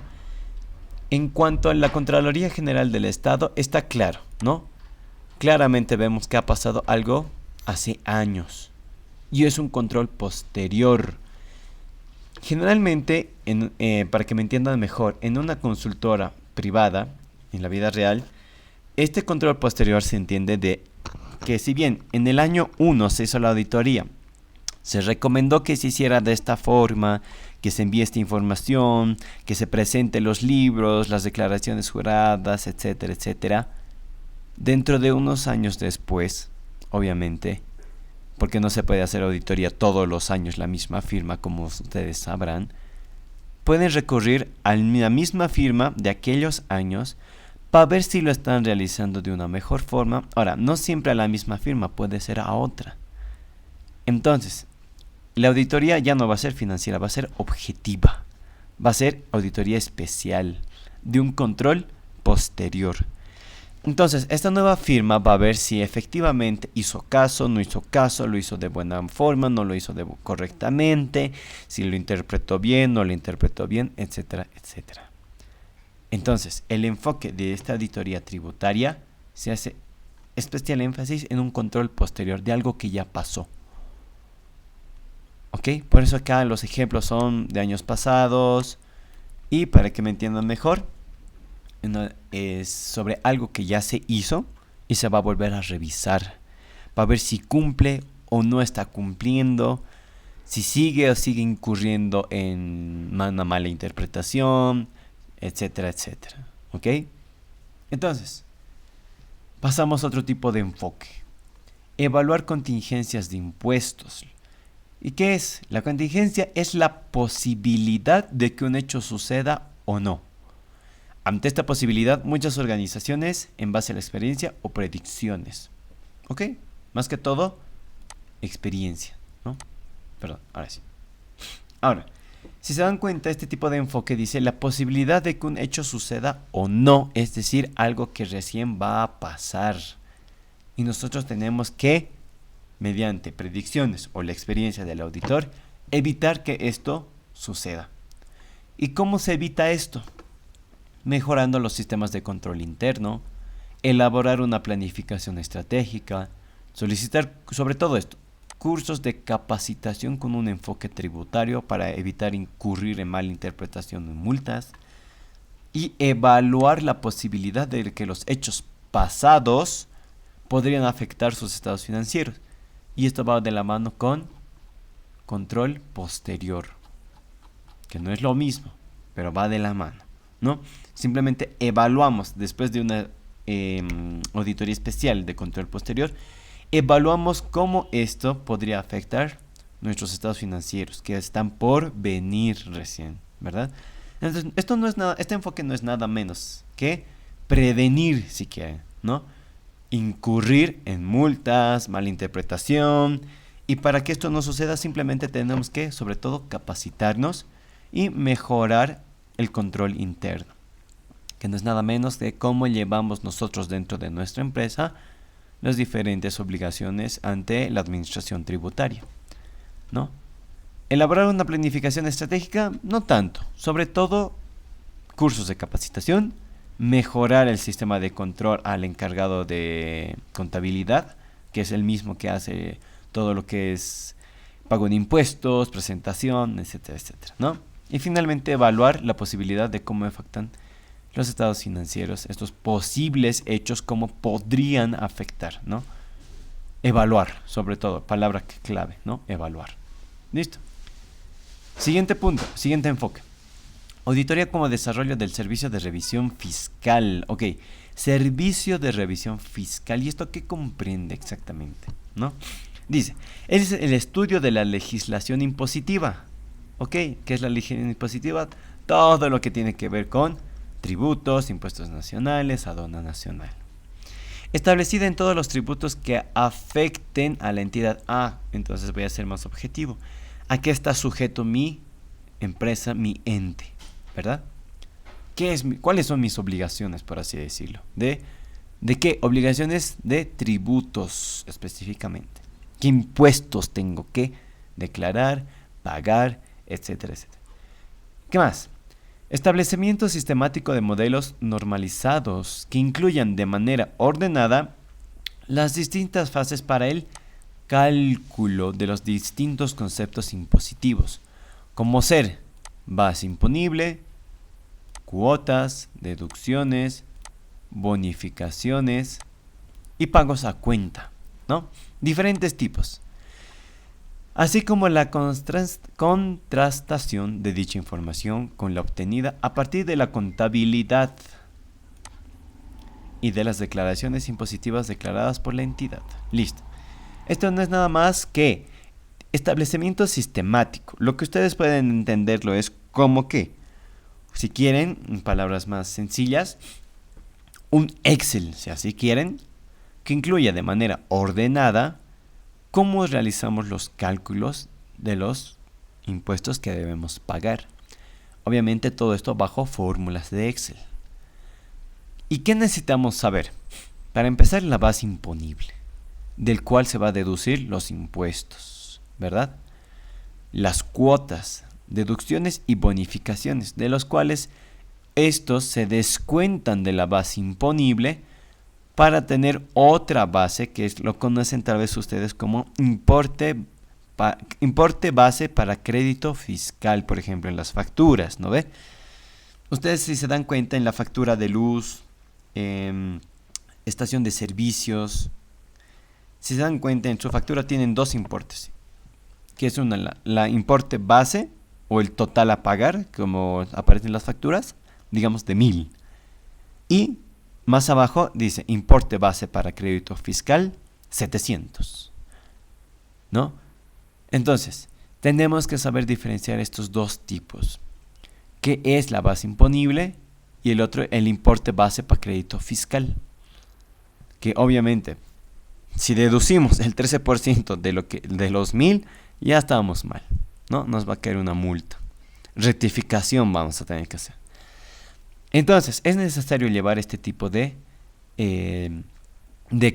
en cuanto a la Contraloría General del Estado, está claro, ¿no? Claramente vemos que ha pasado algo hace años. Y es un control posterior. Generalmente, para que me entiendan mejor, en una consultora privada, en la vida real, este control posterior se entiende de que si bien en el año 1 se hizo la auditoría, se recomendó que se hiciera de esta forma, que se envíe esta información, que se presenten los libros, las declaraciones juradas, etcétera, etcétera. Dentro de unos años después, obviamente, porque no se puede hacer auditoría todos los años la misma firma, como ustedes sabrán, pueden recurrir a la misma firma de aquellos años para ver si lo están realizando de una mejor forma. Ahora, no siempre a la misma firma, puede ser a otra. Entonces, la auditoría ya no va a ser financiera, va a ser objetiva. Va a ser auditoría especial, de un control posterior. Entonces, esta nueva firma va a ver si efectivamente hizo caso, no hizo caso, lo hizo de buena forma, no lo hizo correctamente, si lo interpretó bien, no lo interpretó bien, etcétera, etcétera. Entonces, el enfoque de esta auditoría tributaria se hace especial énfasis en un control posterior de algo que ya pasó. ¿Ok? Por eso acá los ejemplos son de años pasados y para que me entiendan mejor, es sobre algo que ya se hizo y se va a volver a revisar para ver si cumple o no está cumpliendo, si sigue o sigue incurriendo en una mala interpretación, etcétera, etcétera. ¿Ok? Entonces, pasamos a otro tipo de enfoque. Evaluar contingencias de impuestos. ¿Y qué es? La contingencia es la posibilidad de que un hecho suceda o no. Ante esta posibilidad, muchas organizaciones, en base a la experiencia o predicciones. ¿Ok? Más que todo, experiencia, ¿no? Perdón, ahora sí. Ahora, si se dan cuenta, este tipo de enfoque dice la posibilidad de que un hecho suceda o no, es decir, algo que recién va a pasar. Y nosotros tenemos que, mediante predicciones o la experiencia del auditor, evitar que esto suceda. ¿Y cómo se evita esto? Mejorando los sistemas de control interno, elaborar una planificación estratégica, solicitar, sobre todo esto, cursos de capacitación con un enfoque tributario para evitar incurrir en mala interpretación de multas y evaluar la posibilidad de que los hechos pasados podrían afectar sus estados financieros. Y esto va de la mano con control posterior, que no es lo mismo, pero va de la mano, ¿no? Simplemente evaluamos, después de una auditoría especial de control posterior, evaluamos cómo esto podría afectar nuestros estados financieros, que están por venir recién, ¿verdad? Entonces, este enfoque no es nada menos que prevenir, si quieren, ¿no? Incurrir en multas, mala interpretación, y para que esto no suceda simplemente tenemos que, sobre todo, capacitarnos y mejorar el control interno, que no es nada menos que cómo llevamos nosotros dentro de nuestra empresa las diferentes obligaciones ante la administración tributaria, ¿no? Elaborar una planificación estratégica, no tanto, sobre todo cursos de capacitación, mejorar el sistema de control al encargado de contabilidad, que es el mismo que hace todo lo que es pago de impuestos, presentación, etcétera, etcétera, ¿no? Y finalmente evaluar la posibilidad de cómo afectan los estados financieros, estos posibles hechos, cómo podrían afectar, ¿no? Evaluar, sobre todo, palabra clave, ¿no? Evaluar. ¿Listo? Siguiente punto, siguiente enfoque. Auditoría como desarrollo del servicio de revisión fiscal. Ok, servicio de revisión fiscal. ¿Y esto qué comprende exactamente? ¿No? Dice, es el estudio de la legislación impositiva. Ok, ¿qué es la legislación impositiva? Todo lo que tiene que ver con tributos, impuestos nacionales, aduana nacional. Establecida en todos los tributos que afecten a la entidad A. Entonces voy a ser más objetivo. ¿A qué está sujeto mi empresa, mi ente? ¿Verdad? ¿Cuáles son mis obligaciones, por así decirlo? ¿De qué? Obligaciones de tributos específicamente. ¿Qué impuestos tengo que declarar, pagar, etcétera, etcétera? ¿Qué más? Establecimiento sistemático de modelos normalizados que incluyan de manera ordenada las distintas fases para el cálculo de los distintos conceptos impositivos, como ser base imponible, cuotas, deducciones, bonificaciones y pagos a cuenta, ¿no? Diferentes tipos. Así como la contrastación de dicha información con la obtenida a partir de la contabilidad y de las declaraciones impositivas declaradas por la entidad. Listo. Esto no es nada más que establecimiento sistemático. Lo que ustedes pueden entenderlo es como que, si quieren, en palabras más sencillas, un Excel, si así quieren, que incluya de manera ordenada cómo realizamos los cálculos de los impuestos que debemos pagar. Obviamente todo esto bajo fórmulas de Excel. ¿Y qué necesitamos saber? Para empezar, la base imponible, del cual se va a deducir los impuestos, ¿verdad? Las cuotas, deducciones y bonificaciones, de los cuales estos se descuentan de la base imponible para tener otra base que lo conocen tal vez ustedes como importe base para crédito fiscal, por ejemplo, en las facturas, ¿no ve? Ustedes, si se dan cuenta, en la factura de luz, estación de servicios, si se dan cuenta, en su factura tienen dos importes, que es una, la importe base o el total a pagar, como aparecen en las facturas, digamos de 1000, y más abajo dice importe base para crédito fiscal 700, ¿no? Entonces, tenemos que saber diferenciar estos dos tipos. ¿Qué es la base imponible? Y el otro, el importe base para crédito fiscal. Que obviamente, si deducimos el 13% de los 1000, ya estamos mal, ¿no? Nos va a caer una multa. Rectificación vamos a tener que hacer. Entonces, es necesario llevar este tipo de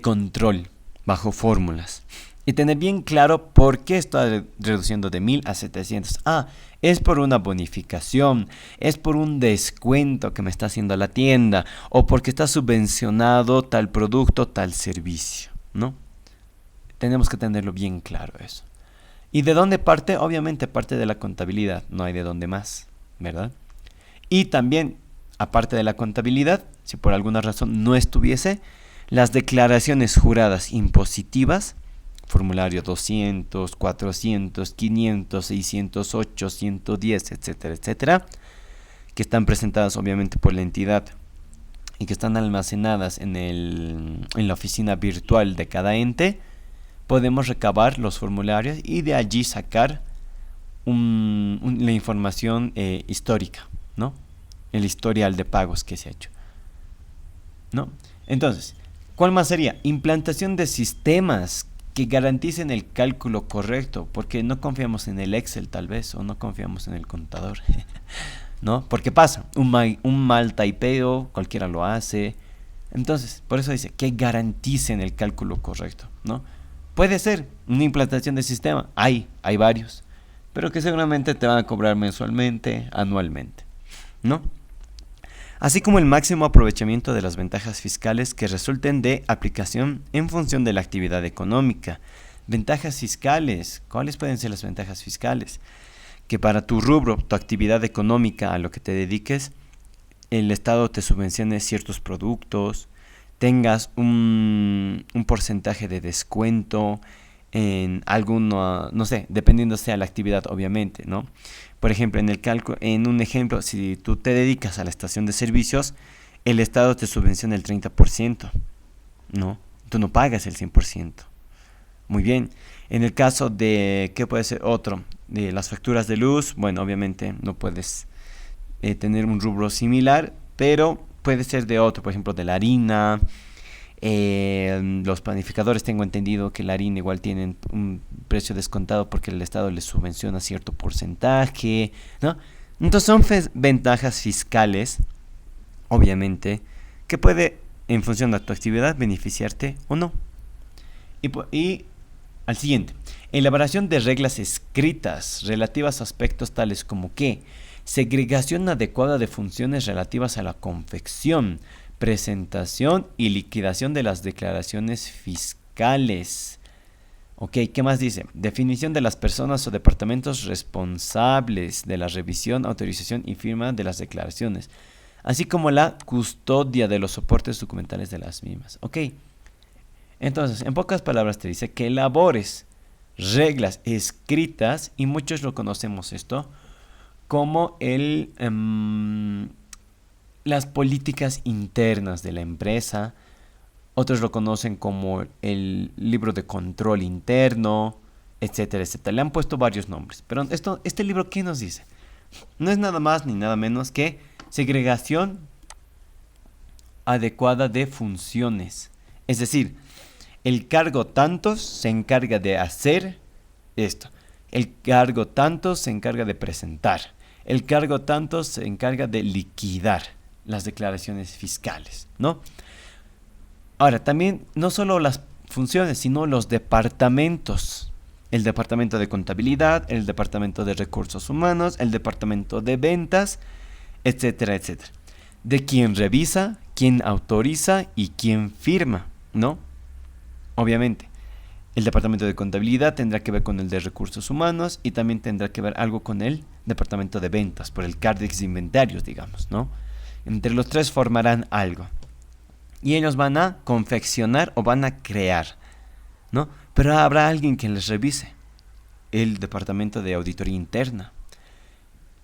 control bajo fórmulas y tener bien claro por qué está reduciendo de 1000 a 700. Es por una bonificación, es por un descuento que me está haciendo la tienda, o porque está subvencionado tal producto, tal servicio, ¿no? Tenemos que tenerlo bien claro eso. ¿Y de dónde parte? Obviamente parte de la contabilidad, no hay de dónde más, ¿verdad? Y también, aparte de la contabilidad, si por alguna razón no estuviese, las declaraciones juradas impositivas, formulario 200, 400, 500, 608, 110, etcétera, etcétera, que están presentadas obviamente por la entidad y que están almacenadas en la oficina virtual de cada ente, podemos recabar los formularios y de allí sacar la información histórica, ¿no? El historial de pagos que se ha hecho, ¿no? Entonces, ¿cuál más sería? Implantación de sistemas que garanticen el cálculo correcto, porque no confiamos en el Excel tal vez, o no confiamos en el contador, ¿no? Porque pasa, un mal typeo, cualquiera lo hace. Entonces, por eso dice que garanticen el cálculo correcto, ¿no? Puede ser una implantación de sistema, hay varios, pero que seguramente te van a cobrar mensualmente, anualmente, ¿no? Así como el máximo aprovechamiento de las ventajas fiscales que resulten de aplicación en función de la actividad económica. Ventajas fiscales, ¿cuáles pueden ser las ventajas fiscales? Que para tu rubro, tu actividad económica, a lo que te dediques, el Estado te subvencione ciertos productos, tengas un porcentaje de descuento en alguno, no sé, dependiendo sea la actividad, obviamente, ¿no? Por ejemplo, en un ejemplo, si tú te dedicas a la estación de servicios, el Estado te subvenciona el 30%, ¿no? Tú no pagas el 100%. Muy bien. En el caso de, ¿qué puede ser otro? De las facturas de luz, bueno, obviamente no puedes tener un rubro similar, pero puede ser de otro, por ejemplo, de la harina. Los planificadores, tengo entendido que la harina igual tienen un precio descontado porque el Estado les subvenciona cierto porcentaje, ¿no? Entonces son ventajas fiscales, obviamente, que puede, en función de tu actividad, beneficiarte o no. Y al siguiente, elaboración de reglas escritas relativas a aspectos tales como que segregación adecuada de funciones relativas a la confección, presentación y liquidación de las declaraciones fiscales. Ok, ¿qué más dice? Definición de las personas o departamentos responsables de la revisión, autorización y firma de las declaraciones, así como la custodia de los soportes documentales de las mismas. Ok, entonces, en pocas palabras te dice que elabores reglas escritas, y muchos lo conocemos esto, como las políticas internas de la empresa. Otros lo conocen como el libro de control interno, etcétera, etcétera. Le han puesto varios nombres. Pero este libro, ¿qué nos dice? No es nada más ni nada menos que segregación adecuada de funciones. Es decir, el cargo tantos se encarga de hacer esto. El cargo tantos se encarga de presentar. El cargo tantos se encarga de liquidar las declaraciones fiscales, ¿no? Ahora, también no solo las funciones, sino los departamentos. El departamento de contabilidad, el departamento de recursos humanos, el departamento de ventas, etcétera, etcétera. De quién revisa, quién autoriza y quién firma, ¿no? Obviamente, el departamento de contabilidad tendrá que ver con el de recursos humanos y también tendrá que ver algo con el departamento de ventas, por el Cardex de inventarios, digamos, ¿no? Entre los tres formarán algo. Y ellos van a confeccionar o van a crear, ¿no? Pero habrá alguien que les revise. El departamento de auditoría interna.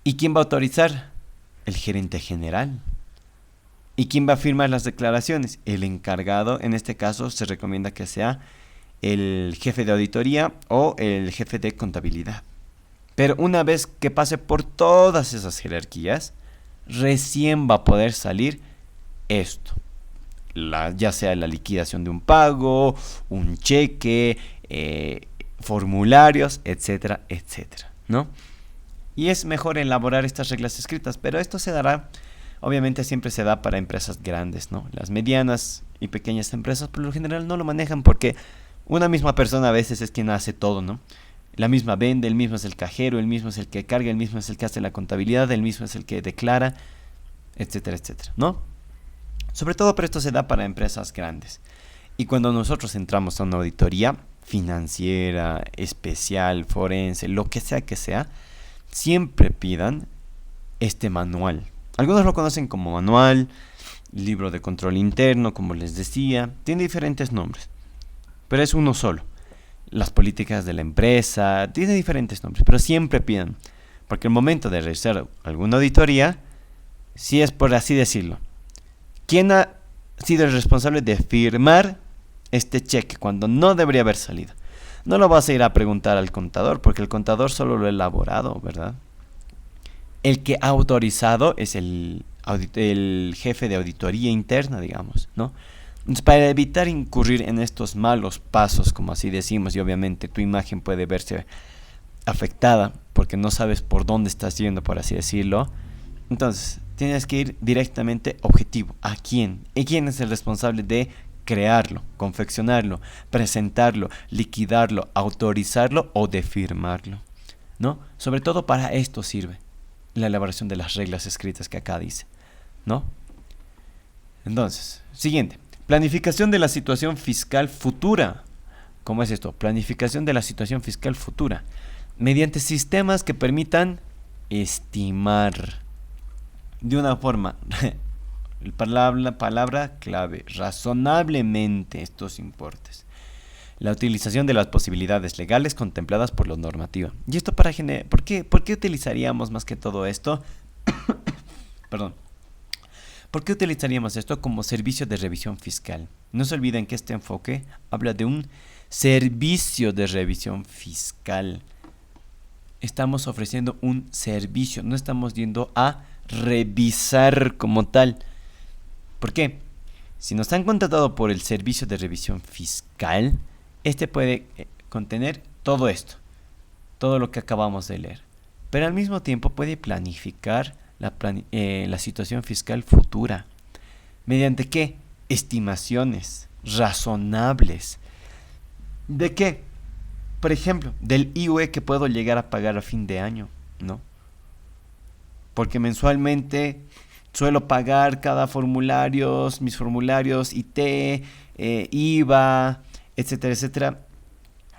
¿Y quién va a autorizar? El gerente general. ¿Y quién va a firmar las declaraciones? El encargado. En este caso se recomienda que sea el jefe de auditoría o el jefe de contabilidad. Pero una vez que pase por todas esas jerarquías, recién va a poder salir esto. Ya sea la liquidación de un pago, un cheque, formularios, etcétera, etcétera, ¿no? Y es mejor elaborar estas reglas escritas, pero esto se dará, obviamente siempre se da para empresas grandes, ¿no? Las medianas y pequeñas empresas por lo general no lo manejan porque una misma persona a veces es quien hace todo, ¿no? La misma vende, el mismo es el cajero, el mismo es el que carga, el mismo es el que hace la contabilidad, el mismo es el que declara, etcétera, etcétera, ¿no? Sobre todo, pero esto se da para empresas grandes. Y cuando nosotros entramos a una auditoría financiera, especial, forense, lo que sea, siempre pidan este manual. Algunos lo conocen como manual, libro de control interno, como les decía. Tiene diferentes nombres, pero es uno solo. Las políticas de la empresa, tiene diferentes nombres, pero siempre pidan. Porque el momento de realizar alguna auditoría, si es por así decirlo, ¿quién ha sido el responsable de firmar este cheque cuando no debería haber salido? No lo vas a ir a preguntar al contador, porque el contador solo lo ha elaborado, ¿verdad? El que ha autorizado es el jefe de auditoría interna, digamos, ¿no? Entonces, para evitar incurrir en estos malos pasos, como así decimos, y obviamente tu imagen puede verse afectada porque no sabes por dónde estás yendo, por así decirlo, entonces tienes que ir directamente objetivo. ¿A quién? ¿Y quién es el responsable de crearlo, confeccionarlo, presentarlo, liquidarlo, autorizarlo o de firmarlo? ¿No? Sobre todo para esto sirve la elaboración de las reglas escritas que acá dice, ¿no? Entonces, siguiente. Planificación de la situación fiscal futura. ¿Cómo es esto? Planificación de la situación fiscal futura. Mediante sistemas que permitan estimar de una forma, palabra clave, razonablemente estos importes. La utilización de las posibilidades legales contempladas por la normativa. ¿Y esto para ¿por qué utilizaríamos más que todo esto? Perdón. ¿Por qué utilizaríamos esto como servicio de revisión fiscal? No se olviden que este enfoque habla de un servicio de revisión fiscal. Estamos ofreciendo un servicio, no estamos yendo a revisar como tal. ¿Por qué? Si nos han contratado por el servicio de revisión fiscal, este puede contener todo esto, todo lo que acabamos de leer, pero al mismo tiempo puede planificar la situación fiscal futura. ¿Mediante qué? Estimaciones razonables. ¿De qué? Por ejemplo, del IUE que puedo llegar a pagar a fin de año, ¿no? Porque mensualmente suelo pagar mis formularios IT, IVA, etcétera, etcétera.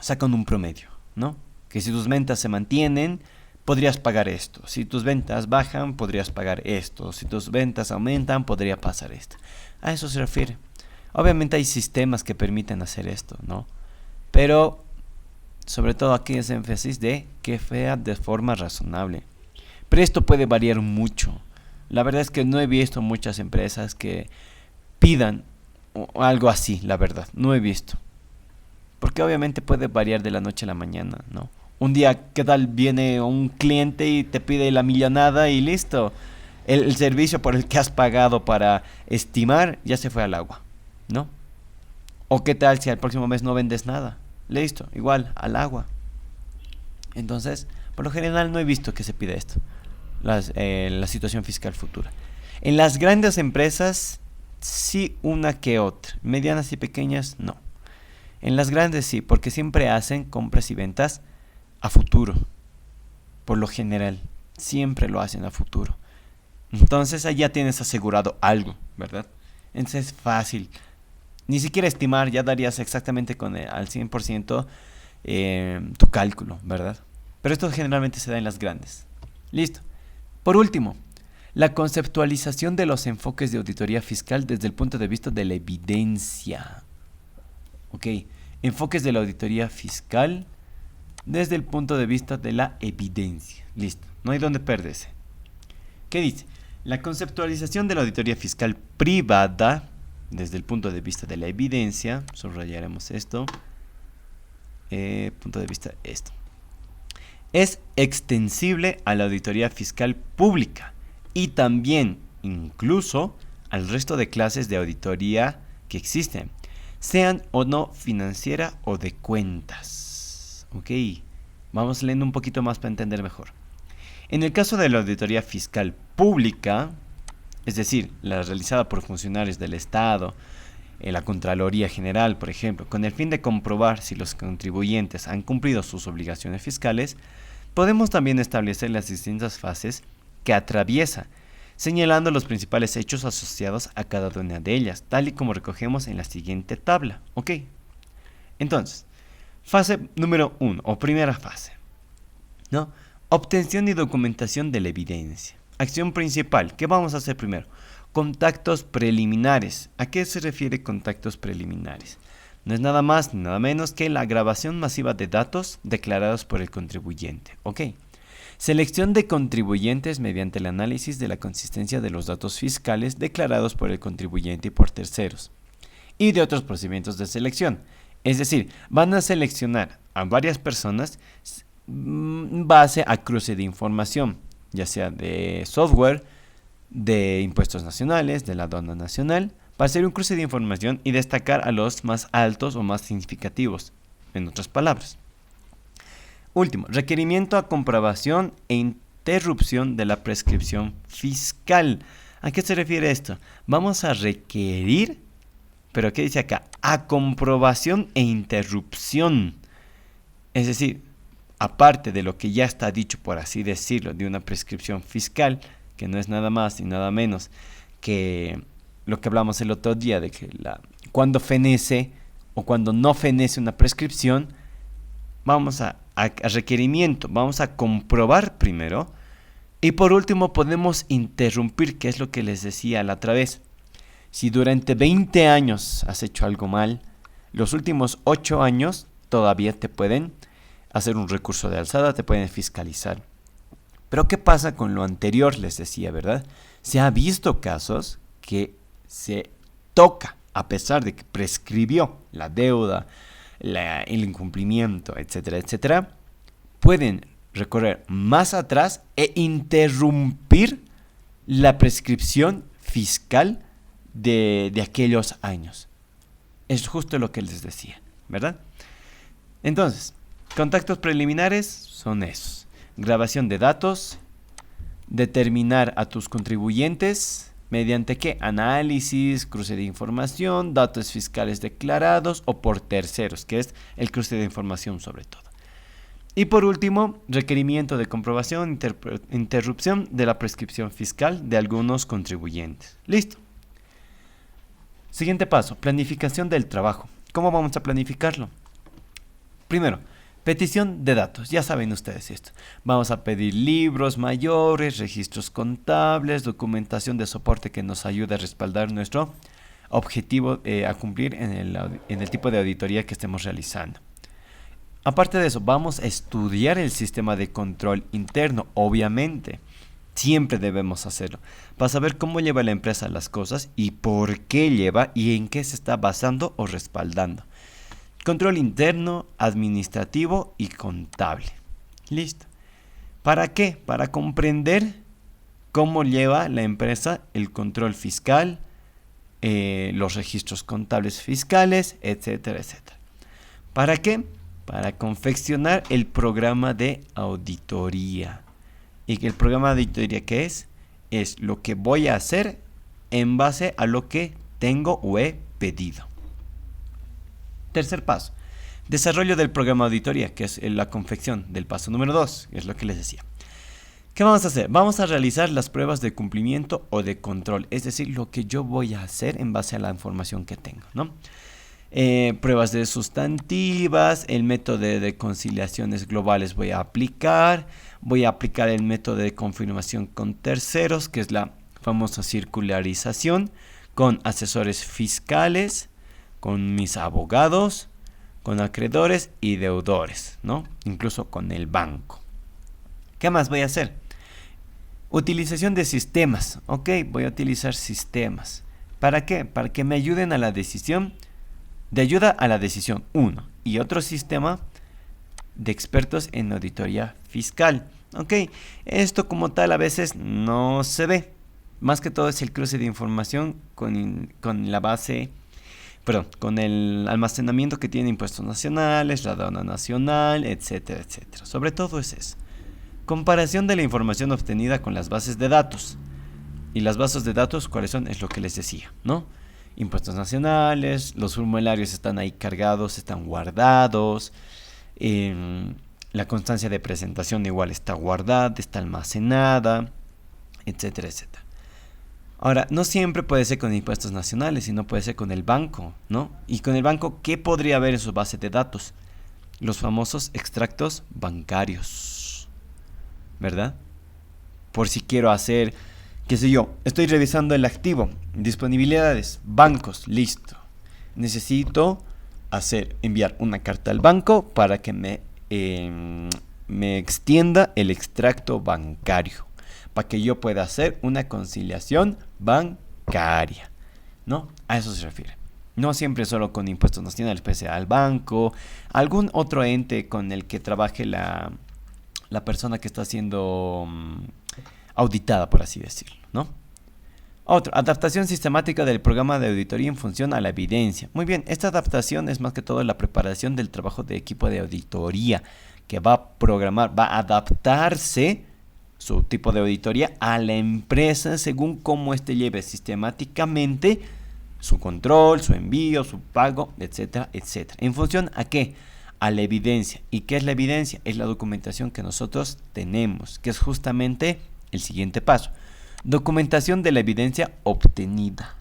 sacan un promedio, ¿no? Que si tus ventas se mantienen, podrías pagar esto. Si tus ventas bajan, podrías pagar esto. Si tus ventas aumentan, podría pasar esto. A eso se refiere. Obviamente hay sistemas que permiten hacer esto, ¿no? Pero, sobre todo aquí es énfasis de que sea de forma razonable. Pero esto puede variar mucho. La verdad es que no he visto muchas empresas que pidan algo así, la verdad. No he visto. Porque obviamente puede variar de la noche a la mañana, ¿no? Un día, ¿qué tal? Viene un cliente y te pide la millonada y listo. El servicio por el que has pagado para estimar ya se fue al agua, ¿no? O qué tal si al próximo mes no vendes nada. Listo, igual, al agua. Entonces, por lo general no he visto que se pida esto. La situación fiscal futura. En las grandes empresas, sí una que otra. Medianas y pequeñas, no. En las grandes sí, porque siempre hacen compras y ventas a futuro. Por lo general, siempre lo hacen a futuro. Entonces allá tienes asegurado algo, ¿verdad? Entonces es fácil. Ni siquiera estimar, ya darías exactamente al 100% tu cálculo, ¿verdad? Pero esto generalmente se da en las grandes. Listo. Por último, la conceptualización de los enfoques de auditoría fiscal desde el punto de vista de la evidencia. Ok, enfoques de la auditoría fiscal desde el punto de vista de la evidencia. Listo, no hay donde perderse. ¿Qué dice? La conceptualización de la auditoría fiscal privada desde el punto de vista de la evidencia, subrayaremos esto, punto de vista esto, es extensible a la auditoría fiscal pública y también incluso al resto de clases de auditoría que existen, sean o no financiera o de cuentas. Ok, vamos leyendo un poquito más para entender mejor. En el caso de la auditoría fiscal pública, es decir, la realizada por funcionarios del Estado, en la Contraloría General, por ejemplo, con el fin de comprobar si los contribuyentes han cumplido sus obligaciones fiscales, podemos también establecer las distintas fases que atraviesa, señalando los principales hechos asociados a cada una de ellas, tal y como recogemos en la siguiente tabla. ¿Ok? Entonces, fase número 1, o primera fase, ¿no? Obtención y documentación de la evidencia. Acción principal, ¿qué vamos a hacer primero? Contactos preliminares. ¿A qué se refiere contactos preliminares? No es nada más ni nada menos que la grabación masiva de datos declarados por el contribuyente. ¿Ok? Selección de contribuyentes mediante el análisis de la consistencia de los datos fiscales declarados por el contribuyente y por terceros. Y de otros procedimientos de selección. Es decir, van a seleccionar a varias personas en base a cruce de información, ya sea de software, de impuestos nacionales, de la aduana nacional, para hacer un cruce de información y destacar a los más altos o más significativos, en otras palabras. Último, requerimiento a comprobación e interrupción de la prescripción fiscal. ¿A qué se refiere esto? Vamos a requerir, pero ¿qué dice acá? A comprobación e interrupción. Es decir, aparte de lo que ya está dicho, por así decirlo, de una prescripción fiscal, que no es nada más y nada menos que lo que hablamos el otro día, de que cuando fenece o cuando no fenece una prescripción, vamos a requerimiento, vamos a comprobar primero, y por último podemos interrumpir, que es lo que les decía la otra vez. Si durante 20 años has hecho algo mal, los últimos 8 años todavía te pueden hacer un recurso de alzada, te pueden fiscalizar. Pero ¿qué pasa con lo anterior? Les decía, ¿verdad? Se ha visto casos que se toca, a pesar de que prescribió la deuda, el incumplimiento, etcétera, etcétera, pueden recorrer más atrás e interrumpir la prescripción fiscal de aquellos años. Es justo lo que les decía, ¿verdad? Entonces, contactos preliminares son esos. Grabación de datos, determinar a tus contribuyentes, ¿mediante qué? Análisis, cruce de información, datos fiscales declarados o por terceros, que es el cruce de información sobre todo. Y por último, requerimiento de comprobación, interrupción de la prescripción fiscal de algunos contribuyentes. Listo. Siguiente paso, planificación del trabajo. ¿Cómo vamos a planificarlo? Primero, petición de datos. Ya saben ustedes esto. Vamos a pedir libros mayores, registros contables, documentación de soporte que nos ayude a respaldar nuestro objetivo a cumplir en el tipo de auditoría que estemos realizando. Aparte de eso, vamos a estudiar el sistema de control interno, obviamente. Siempre debemos hacerlo, para saber cómo lleva la empresa las cosas y por qué lleva y en qué se está basando o respaldando. Control interno, administrativo y contable. Listo. ¿Para qué? Para comprender cómo lleva la empresa el control fiscal, los registros contables fiscales, etcétera, etcétera. ¿Para qué? Para confeccionar el programa de auditoría. ¿Y el programa de auditoría qué es? Es lo que voy a hacer en base a lo que tengo o he pedido. Tercer paso. Desarrollo del programa de auditoría, que es la confección del paso número 2, es lo que les decía. ¿Qué vamos a hacer? Vamos a realizar las pruebas de cumplimiento o de control, es decir, lo que yo voy a hacer en base a la información que tengo, ¿no? Pruebas de sustantivas, el método de conciliaciones globales voy a aplicar el método de confirmación con terceros, que es la famosa circularización, con asesores fiscales, con mis abogados, con acreedores y deudores, ¿no? Incluso con el banco. ¿Qué más voy a hacer? Utilización de sistemas, ok, voy a utilizar sistemas. ¿Para qué? Para que me ayuden a la decisión. De ayuda a la decisión, uno. Y otro sistema de expertos en auditoría fiscal. Ok, esto como tal a veces no se ve. Más que todo es el cruce de información con la base, con el almacenamiento que tiene impuestos nacionales, la aduana nacional, etcétera, etcétera. Sobre todo es eso. Comparación de la información obtenida con las bases de datos. Y las bases de datos, ¿cuáles son? Es lo que les decía, ¿no? Impuestos nacionales, los formularios están ahí cargados, están guardados, la constancia de presentación igual está guardada, está almacenada, etcétera, etcétera. Ahora, no siempre puede ser con impuestos nacionales, sino puede ser con el banco, ¿no? Y con el banco, ¿qué podría haber en su base de datos? Los famosos extractos bancarios, ¿verdad? Por si quiero hacer, qué sé yo, estoy revisando el activo, disponibilidades, bancos, listo. Necesito enviar una carta al banco para que me extienda el extracto bancario, para que yo pueda hacer una conciliación bancaria, ¿no? A eso se refiere. No siempre solo con impuestos nacionales, puede ser al banco, algún otro ente con el que trabaje la persona que está siendo auditada, por así decirlo, ¿no? Otro, adaptación sistemática del programa de auditoría en función a la evidencia. Muy bien, esta adaptación es más que todo la preparación del trabajo de equipo de auditoría, que va a programar, va a adaptarse su tipo de auditoría a la empresa según cómo éste lleve sistemáticamente su control, su envío, su pago, etcétera, etcétera. ¿En función a qué? A la evidencia. ¿Y qué es la evidencia? Es la documentación que nosotros tenemos, que es justamente el siguiente paso. Documentación de la evidencia obtenida.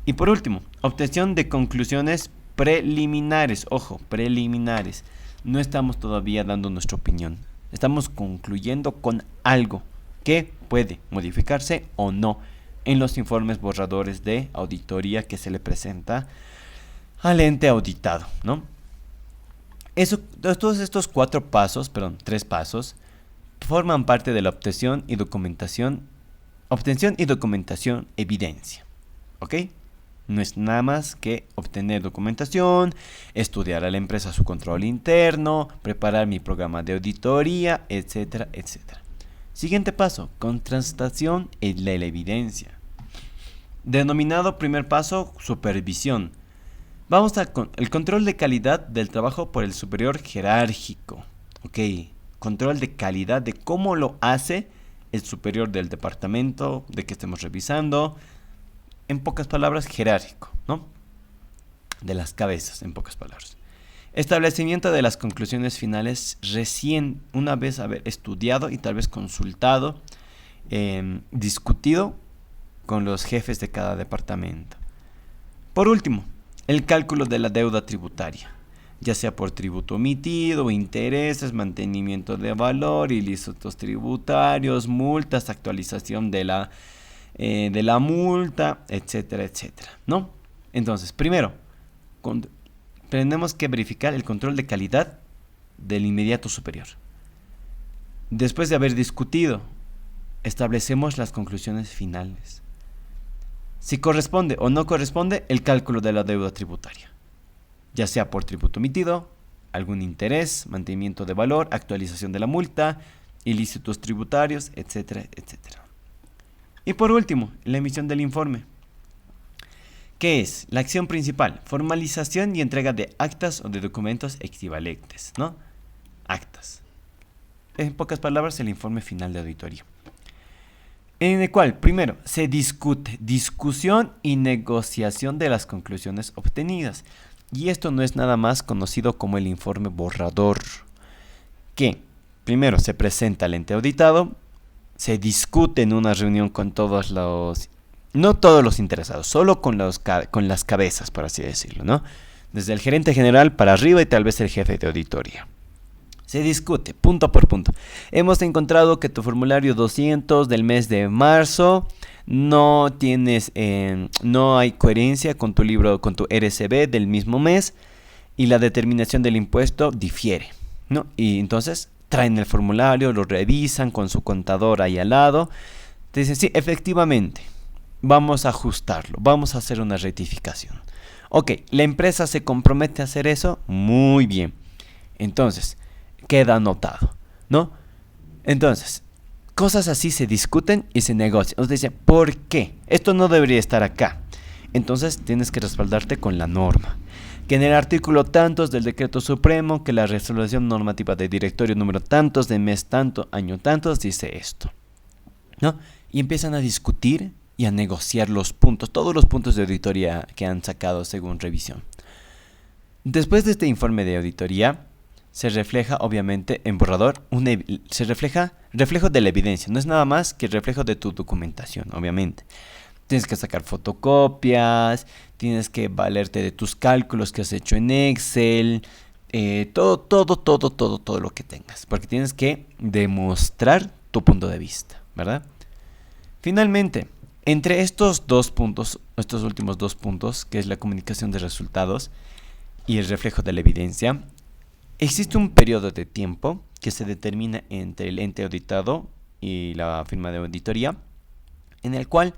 Y por último, obtención de conclusiones preliminares. Ojo, preliminares. No estamos todavía dando nuestra opinión. Estamos concluyendo con algo que puede modificarse o no en los informes borradores de auditoría que se le presenta al ente auditado, ¿no? Todos estos tres pasos, forman parte de la obtención y documentación, evidencia, ¿ok? No es nada más que obtener documentación, estudiar a la empresa su control interno, preparar mi programa de auditoría, etcétera, etcétera. Siguiente paso, contrastación de la evidencia. Denominado primer paso, supervisión. Vamos a el control de calidad del trabajo por el superior jerárquico. Ok, control de calidad de cómo lo hace el superior del departamento de que estemos revisando. En pocas palabras, jerárquico, ¿no? De las cabezas, en pocas palabras. Establecimiento de las conclusiones finales recién, una vez haber estudiado y tal vez consultado, discutido con los jefes de cada departamento. Por último, el cálculo de la deuda tributaria. ya sea por tributo omitido, intereses, mantenimiento de valor, ilícitos tributarios, multas, actualización de la multa, etcétera, etcétera, ¿no? Entonces, primero, tenemos que verificar el control de calidad del inmediato superior. Después de haber discutido, establecemos las conclusiones finales. Si corresponde o no corresponde, el cálculo de la deuda tributaria, ya sea por tributo omitido, algún interés, mantenimiento de valor, actualización de la multa, ilícitos tributarios, etcétera, etcétera. Y por último, la emisión del informe. ¿Qué es? La acción principal, formalización y entrega de actas o de documentos equivalentes, ¿no? Actas. En pocas palabras, el informe final de auditoría. En el cual, primero, se discute, discusión y negociación de las conclusiones obtenidas. Y esto no es nada más conocido como el informe borrador. Que, primero, se presenta al ente auditado, se discute en una reunión con todos los... No todos los interesados, solo con las cabezas, por así decirlo, ¿no? Desde el gerente general para arriba y tal vez el jefe de auditoría. Se discute punto por punto. Hemos encontrado que tu formulario 200 del mes de marzo no hay coherencia con tu libro, con tu RCB del mismo mes y la determinación del impuesto difiere, ¿no? Y entonces traen el formulario, lo revisan con su contador ahí al lado. Te dicen, sí, efectivamente, vamos a ajustarlo, vamos a hacer una rectificación. Ok, la empresa se compromete a hacer eso, muy bien. Entonces, queda anotado, ¿no? Entonces, cosas así se discuten y se negocian. Os dicen, ¿por qué? Esto no debería estar acá. Entonces, tienes que respaldarte con la norma. Que en el artículo tantos del decreto supremo, que la resolución normativa de directorio número tantos, de mes tanto, año tantos, dice esto, ¿no? Y empiezan a discutir y a negociar los puntos, todos los puntos de auditoría que han sacado según revisión. Después de este informe de auditoría, se refleja obviamente en borrador, se refleja reflejo de la evidencia, no es nada más que el reflejo de tu documentación, obviamente. Tienes que sacar fotocopias, tienes que valerte de tus cálculos que has hecho en Excel, todo lo que tengas, porque tienes que demostrar tu punto de vista, ¿verdad? Finalmente, entre estos dos puntos, estos últimos dos puntos, que es la comunicación de resultados y el reflejo de la evidencia, existe un periodo de tiempo que se determina entre el ente auditado y la firma de auditoría, en el cual,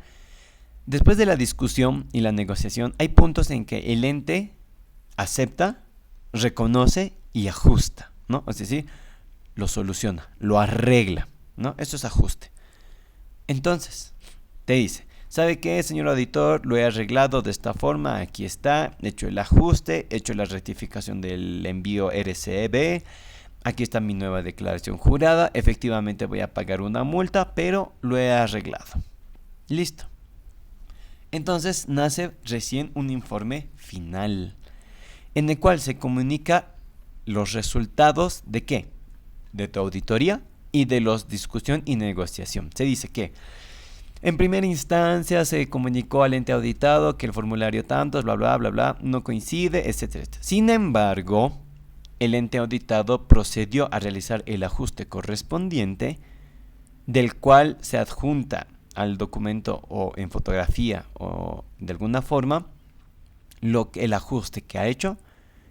después de la discusión y la negociación, hay puntos en que el ente acepta, reconoce y ajusta, ¿no? Es decir, lo soluciona, lo arregla, ¿no? Eso es ajuste. Entonces, te dice, ¿sabe qué, señor auditor? Lo he arreglado de esta forma, aquí está, he hecho el ajuste, he hecho la rectificación del envío RCB, aquí está mi nueva declaración jurada, efectivamente voy a pagar una multa, pero lo he arreglado. Listo. Entonces nace recién un informe final, en el cual se comunica los resultados de ¿qué? De tu auditoría y de los discusión y negociación. Se dice que en primera instancia se comunicó al ente auditado que el formulario tantos, bla, bla, bla, bla, no coincide, etcétera, etcétera. Sin embargo, el ente auditado procedió a realizar el ajuste correspondiente, del cual se adjunta al documento o en fotografía o de alguna forma el ajuste que ha hecho,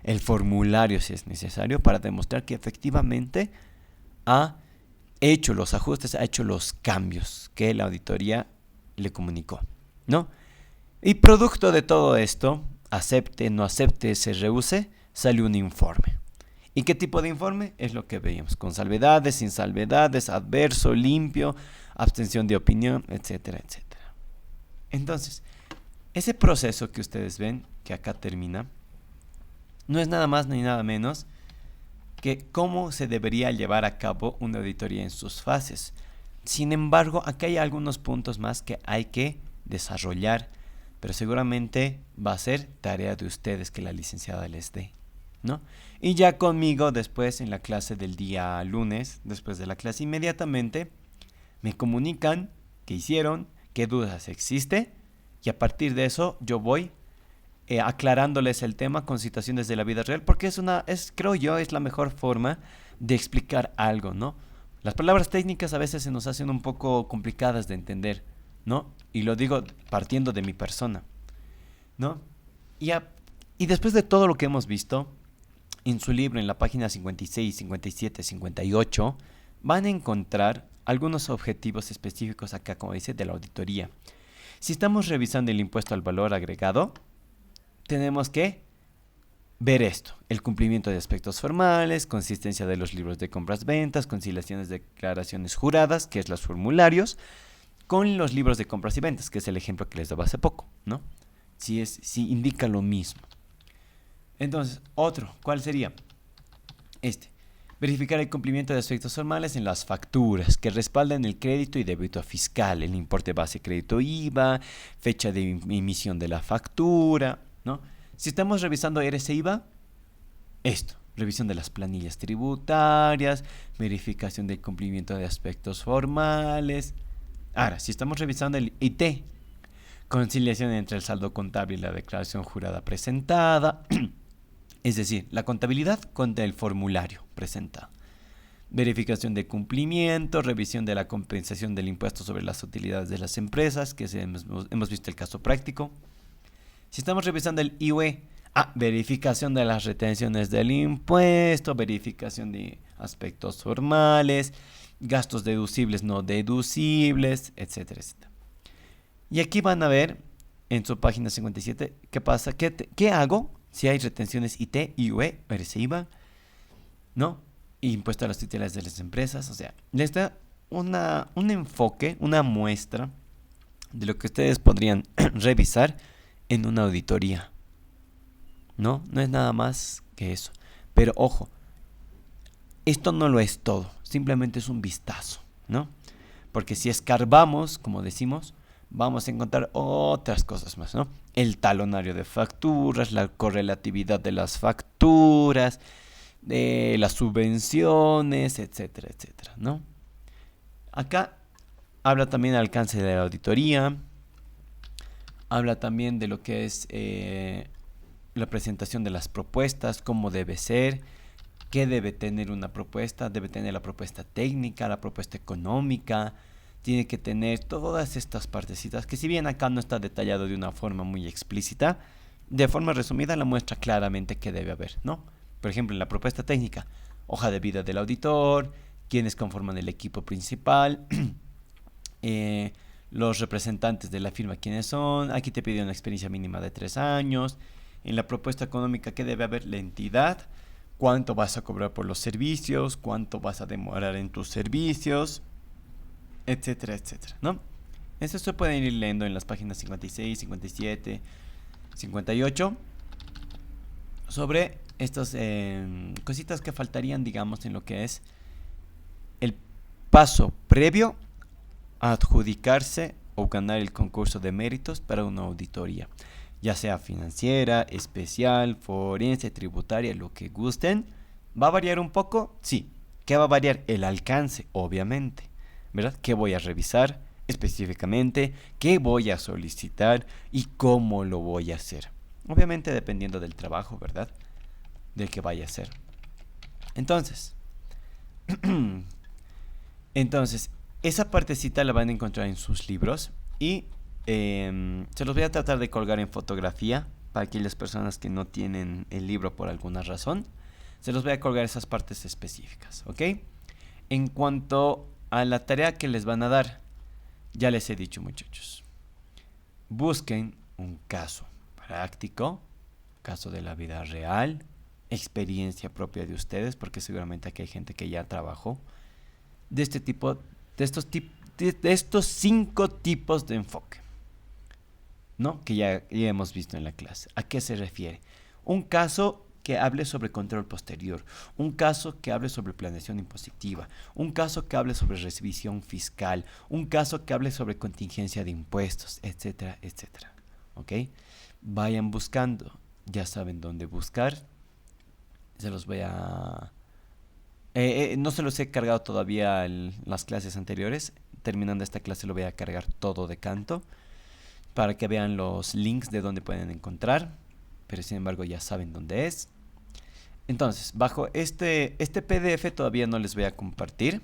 el formulario si es necesario, para demostrar que efectivamente ha hecho los ajustes, ha hecho los cambios que la auditoría le comunicó, ¿no? Y producto de todo esto, acepte, no acepte, se rehúse, sale un informe. ¿Y qué tipo de informe? Es lo que veíamos, con salvedades, sin salvedades, adverso, limpio, abstención de opinión, etcétera, etcétera. Entonces, ese proceso que ustedes ven, que acá termina, no es nada más ni nada menos que cómo se debería llevar a cabo una auditoría en sus fases. Sin embargo, acá hay algunos puntos más que hay que desarrollar, pero seguramente va a ser tarea de ustedes que la licenciada les dé, ¿no? Y ya conmigo después en la clase del día lunes, después de la clase inmediatamente, me comunican qué hicieron, qué dudas existe, y a partir de eso yo voy aclarándoles el tema con situaciones de la vida real, porque creo yo, es la mejor forma de explicar algo, ¿no? Las palabras técnicas a veces se nos hacen un poco complicadas de entender, ¿no? Y lo digo partiendo de mi persona, ¿no? Y después de todo lo que hemos visto, en su libro, en la página 56, 57, 58, van a encontrar algunos objetivos específicos acá, como dice, de la auditoría. Si estamos revisando el impuesto al valor agregado, tenemos que ver esto: el cumplimiento de aspectos formales, consistencia de los libros de compras-ventas, conciliaciones de declaraciones juradas, que es los formularios, con los libros de compras y ventas, que es el ejemplo que les daba hace poco, ¿no? Si indica lo mismo. Entonces, otro, ¿cuál sería? Verificar el cumplimiento de aspectos formales en las facturas que respaldan el crédito y débito fiscal, el importe base crédito IVA, fecha de emisión de la factura, ¿no? Si estamos revisando RC-IVA, revisión de las planillas tributarias, verificación del cumplimiento de aspectos formales. Ahora, si estamos revisando el IT, conciliación entre el saldo contable y la declaración jurada presentada, es decir, la contabilidad contra el formulario presentado. Verificación de cumplimiento, revisión de la compensación del impuesto sobre las utilidades de las empresas, que hemos visto el caso práctico. Si estamos revisando el IUE, verificación de las retenciones del impuesto, verificación de aspectos formales, gastos deducibles, no deducibles, etcétera, etcétera. Y aquí van a ver en su página 57 qué pasa, qué hago si hay retenciones IT, IUE, RC-IVA, ¿no? Impuesto a las utilidades de las empresas. O sea, les da un enfoque, una muestra de lo que ustedes podrían revisar en una auditoría. No es nada más que eso. Pero ojo, esto no lo es todo, simplemente es un vistazo, ¿no? Porque si escarbamos, como decimos, vamos a encontrar otras cosas más, ¿no? El talonario de facturas, la correlatividad de las facturas, de las subvenciones, etcétera, etcétera, ¿no? Acá habla también del alcance de la auditoría, habla también de lo que es la presentación de las propuestas, cómo debe ser, qué debe tener una propuesta. Debe tener la propuesta técnica, la propuesta económica, tiene que tener todas estas partecitas, que si bien acá no está detallado de una forma muy explícita, de forma resumida la muestra claramente que debe haber, ¿no? Por ejemplo, en la propuesta técnica, hoja de vida del auditor, quienes conforman el equipo principal, los representantes de la firma, quiénes son. Aquí te pide una experiencia mínima de 3 años. En la propuesta económica, ¿qué debe haber? La entidad, cuánto vas a cobrar por los servicios, cuánto vas a demorar en tus servicios, etcétera, etcétera, ¿no? Eso se pueden ir leyendo en las páginas 56, 57, 58 sobre estas cositas que faltarían, digamos, en lo que es el paso previo a adjudicarse o ganar el concurso de méritos para una auditoría, ya sea financiera, especial, forense, tributaria, lo que gusten. ¿Va a variar un poco? Sí. ¿Qué va a variar? El alcance, obviamente, ¿verdad? ¿Qué voy a revisar específicamente? ¿Qué voy a solicitar? ¿Y cómo lo voy a hacer? Obviamente dependiendo del trabajo, ¿verdad? Del que vaya a hacer. Entonces, esa partecita la van a encontrar en sus libros y se los voy a tratar de colgar en fotografía para aquellas personas que no tienen el libro por alguna razón. Se los voy a colgar esas partes específicas, ¿ok? En cuanto a la tarea que les van a dar, ya les he dicho, muchachos, busquen un caso práctico, caso de la vida real, experiencia propia de ustedes, porque seguramente aquí hay gente que ya trabajó de este tipo, de estos 5 tipos de enfoque, ¿no? Que ya hemos visto en la clase. ¿A qué se refiere? Un caso que hable sobre control posterior, un caso que hable sobre planeación impositiva, un caso que hable sobre revisión fiscal, un caso que hable sobre contingencia de impuestos, etcétera, etcétera. ¿Ok? Vayan buscando, ya saben dónde buscar. Se los voy a... no se los he cargado todavía en las clases anteriores. Terminando esta clase lo voy a cargar todo de canto para que vean los links de donde pueden encontrar. pero sin embargo ya saben dónde es. Entonces, bajo este PDF todavía no les voy a compartir.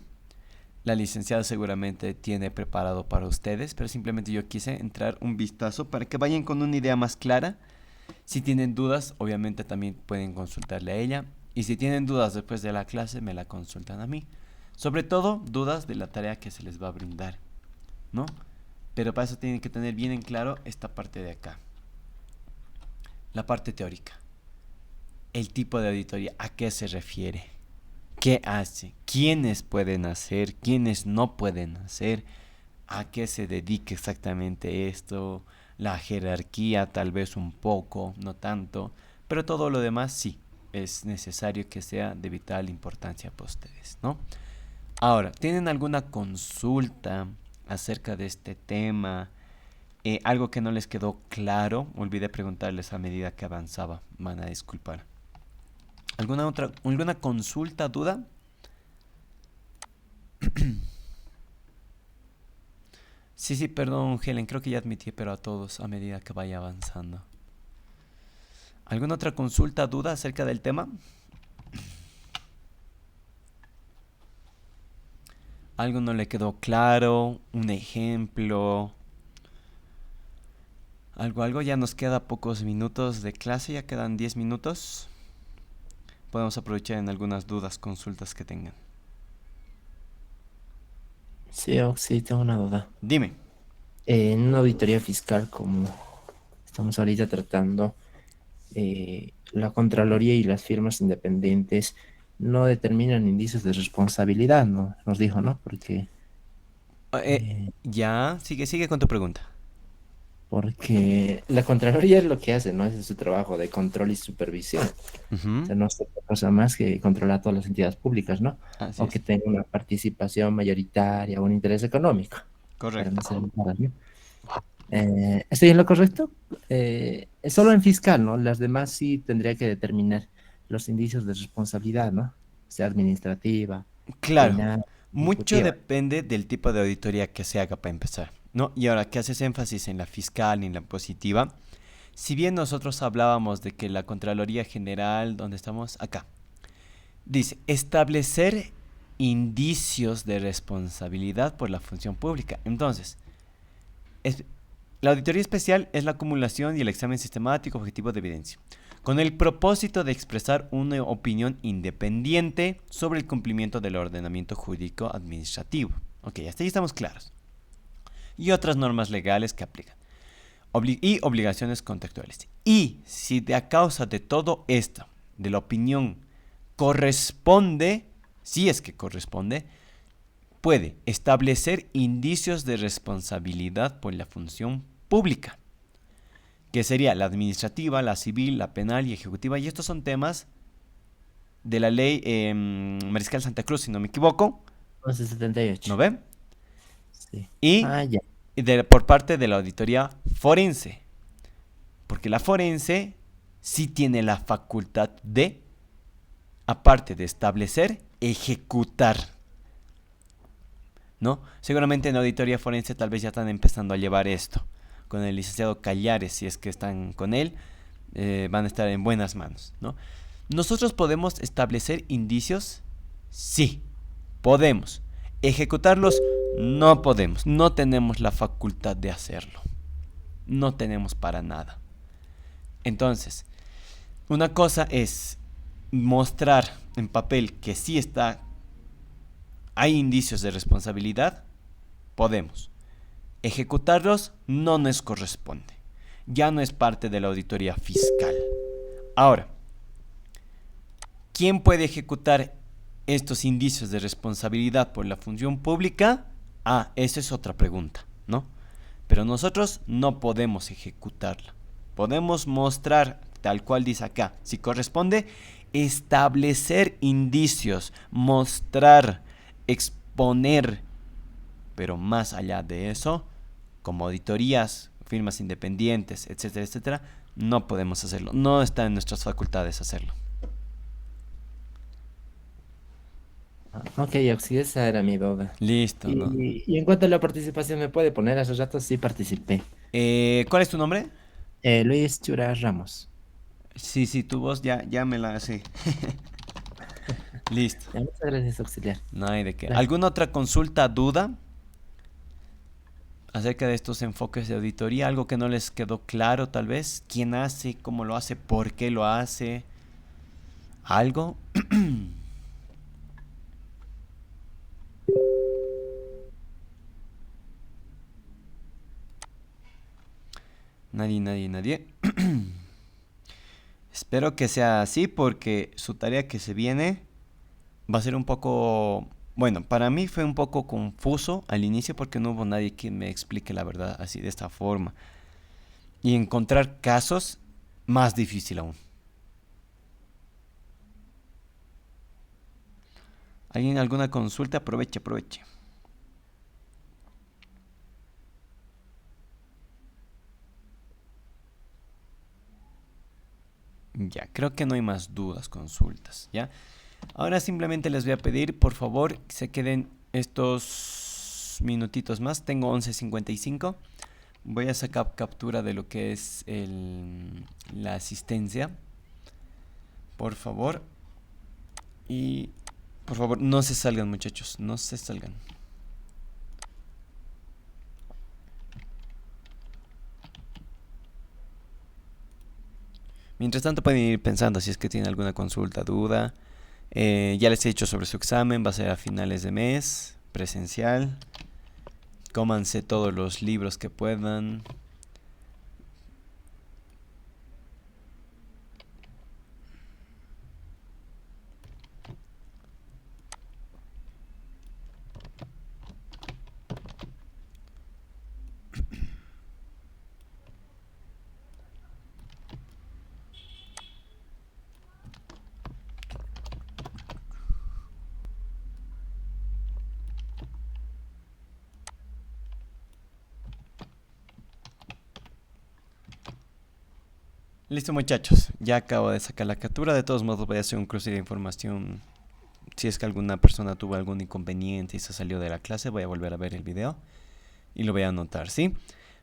La licenciada seguramente tiene preparado para ustedes, pero simplemente yo quise entrar un vistazo para que vayan con una idea más clara. Si tienen dudas, obviamente también pueden consultarle a ella. Y si tienen dudas después de la clase, me la consultan a mí. Sobre todo, dudas de la tarea que se les va a brindar, ¿no? Pero para eso tienen que tener bien en claro esta parte de acá. La parte teórica. El tipo de auditoría, ¿a qué se refiere? ¿Qué hace? ¿Quiénes pueden hacer? ¿Quiénes no pueden hacer? ¿A qué se dedica exactamente esto? La jerarquía tal vez un poco, no tanto, pero todo lo demás sí, es necesario que sea de vital importancia para ustedes, ¿no? Ahora, ¿tienen alguna consulta acerca de este tema? Algo que no les quedó claro, olvidé preguntarles a medida que avanzaba, van a disculpar. ¿Alguna consulta, duda? Sí, perdón, Helen, creo que ya admití, pero a todos a medida que vaya avanzando. ¿Alguna otra consulta, duda acerca del tema? ¿Algo no le quedó claro? ¿Un ejemplo? Algo, ya nos queda pocos minutos de clase, ya quedan 10 minutos. Podemos aprovechar en algunas dudas, consultas que tengan. Sí, tengo una duda. Dime. En una auditoría fiscal, como estamos ahorita tratando, la Contraloría y las firmas independientes no determinan indicios de responsabilidad, ¿no? Nos dijo, ¿no? Ya, sigue con tu pregunta. Porque la Contraloría es lo que hace, ¿no? Ese es su trabajo de control y supervisión. O sea, no es otra cosa más que controlar todas las entidades públicas, ¿no? Así O es. que tenga una participación mayoritaria o un interés económico. Para Correcto. no ser malas, ¿no? ¿Estoy en lo correcto? Solo en fiscal, ¿no? Las demás sí tendría que determinar los indicios de responsabilidad, ¿no? Sea administrativa, Claro, penal, mucho ejecutiva. depende del tipo de auditoría que se haga para empezar, ¿no? Y ahora que haces énfasis en la fiscal y en la positiva, si bien nosotros hablábamos de que la Contraloría General, ¿dónde estamos? Acá. Dice, establecer indicios de responsabilidad por la función pública. Entonces, la auditoría especial es la acumulación y el examen sistemático objetivo de evidencia, con el propósito de expresar una opinión independiente sobre el cumplimiento del ordenamiento jurídico administrativo. Ok, hasta ahí estamos claros. Y otras normas legales que aplican. Y obligaciones contextuales. Y si de a causa de todo esto, de la opinión, corresponde, si es que corresponde, puede establecer indicios de responsabilidad por la función pública, que sería la administrativa, la civil, la penal y ejecutiva. Y estos son temas de la ley Mariscal Santa Cruz, si no me equivoco. 1178. ¿No ven? Sí. Y Ya. por parte de la auditoría forense. Porque la forense sí tiene la facultad de, aparte de establecer, ejecutar, ¿no? Seguramente en la auditoría forense tal vez ya están empezando a llevar esto. Con el licenciado Callares, si es que están con él, van a estar en buenas manos, ¿no? ¿Nosotros podemos establecer indicios? Sí, podemos. ¿Ejecutarlos? No podemos. No tenemos la facultad de hacerlo. No tenemos para nada. Entonces, una cosa es mostrar en papel que sí hay indicios de responsabilidad, podemos. Ejecutarlos no nos corresponde. Ya no es parte de la auditoría fiscal. Ahora, ¿quién puede ejecutar estos indicios de responsabilidad por la función pública? Esa es otra pregunta, ¿no? Pero nosotros no podemos ejecutarla. Podemos mostrar, tal cual dice acá, si corresponde, establecer indicios, mostrar, exponer, pero más allá de eso, como auditorías, firmas independientes, etcétera, etcétera, no podemos hacerlo. No está en nuestras facultades hacerlo. Ok, sí, esa era mi duda. Listo, ¿no? Y en cuanto a la participación, ¿me puede poner? Hace rato sí participé. ¿Cuál es tu nombre? Luis Chura Ramos. Sí, tu voz ya me la... Sí. Listo. Ya, muchas gracias, auxiliar. No hay de qué. Gracias. ¿Alguna otra consulta, duda acerca de estos enfoques de auditoría? ¿Algo que no les quedó claro tal vez? ¿Quién hace? ¿Cómo lo hace? ¿Por qué lo hace? ¿Algo? Nadie. Espero que sea así porque su tarea que se viene va a ser un poco... Bueno, para mí fue un poco confuso al inicio porque no hubo nadie que me explique la verdad así de esta forma. Y encontrar casos más difícil aún. ¿Alguien alguna consulta? Aproveche. Ya, creo que no hay más dudas, consultas, ¿ya? Ahora simplemente les voy a pedir, por favor, que se queden estos minutitos más. Tengo 11:55. Voy a sacar captura de lo que es la asistencia. Por favor. Y por favor, no se salgan, muchachos. No se salgan. Mientras tanto pueden ir pensando si es que tienen alguna consulta, duda. Ya les he dicho sobre su examen. Va a ser a finales de mes. Presencial. Cómanse todos los libros que puedan. Listo, muchachos, ya acabo de sacar la captura. De todos modos voy a hacer un cruce de información. Si es que alguna persona tuvo algún inconveniente y se salió de la clase, voy a volver a ver el video y lo voy a anotar, ¿sí?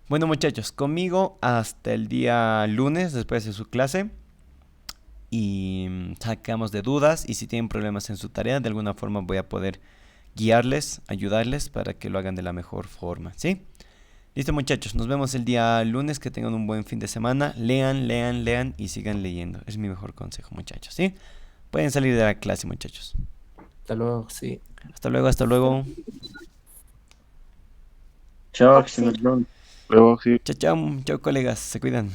Bueno, muchachos, conmigo hasta el día lunes después de su clase. Y sacamos de dudas, y si tienen problemas en su tarea, de alguna forma voy a poder guiarles, ayudarles para que lo hagan de la mejor forma, ¿sí? Listo, muchachos, nos vemos el día lunes. Que tengan un buen fin de semana. Lean y sigan leyendo. Es mi mejor consejo, muchachos, ¿sí? Pueden salir de la clase, muchachos. Hasta luego, sí. Hasta luego. Chao, que se nos vemos. Luego, sí. Chao, colegas. Se cuidan.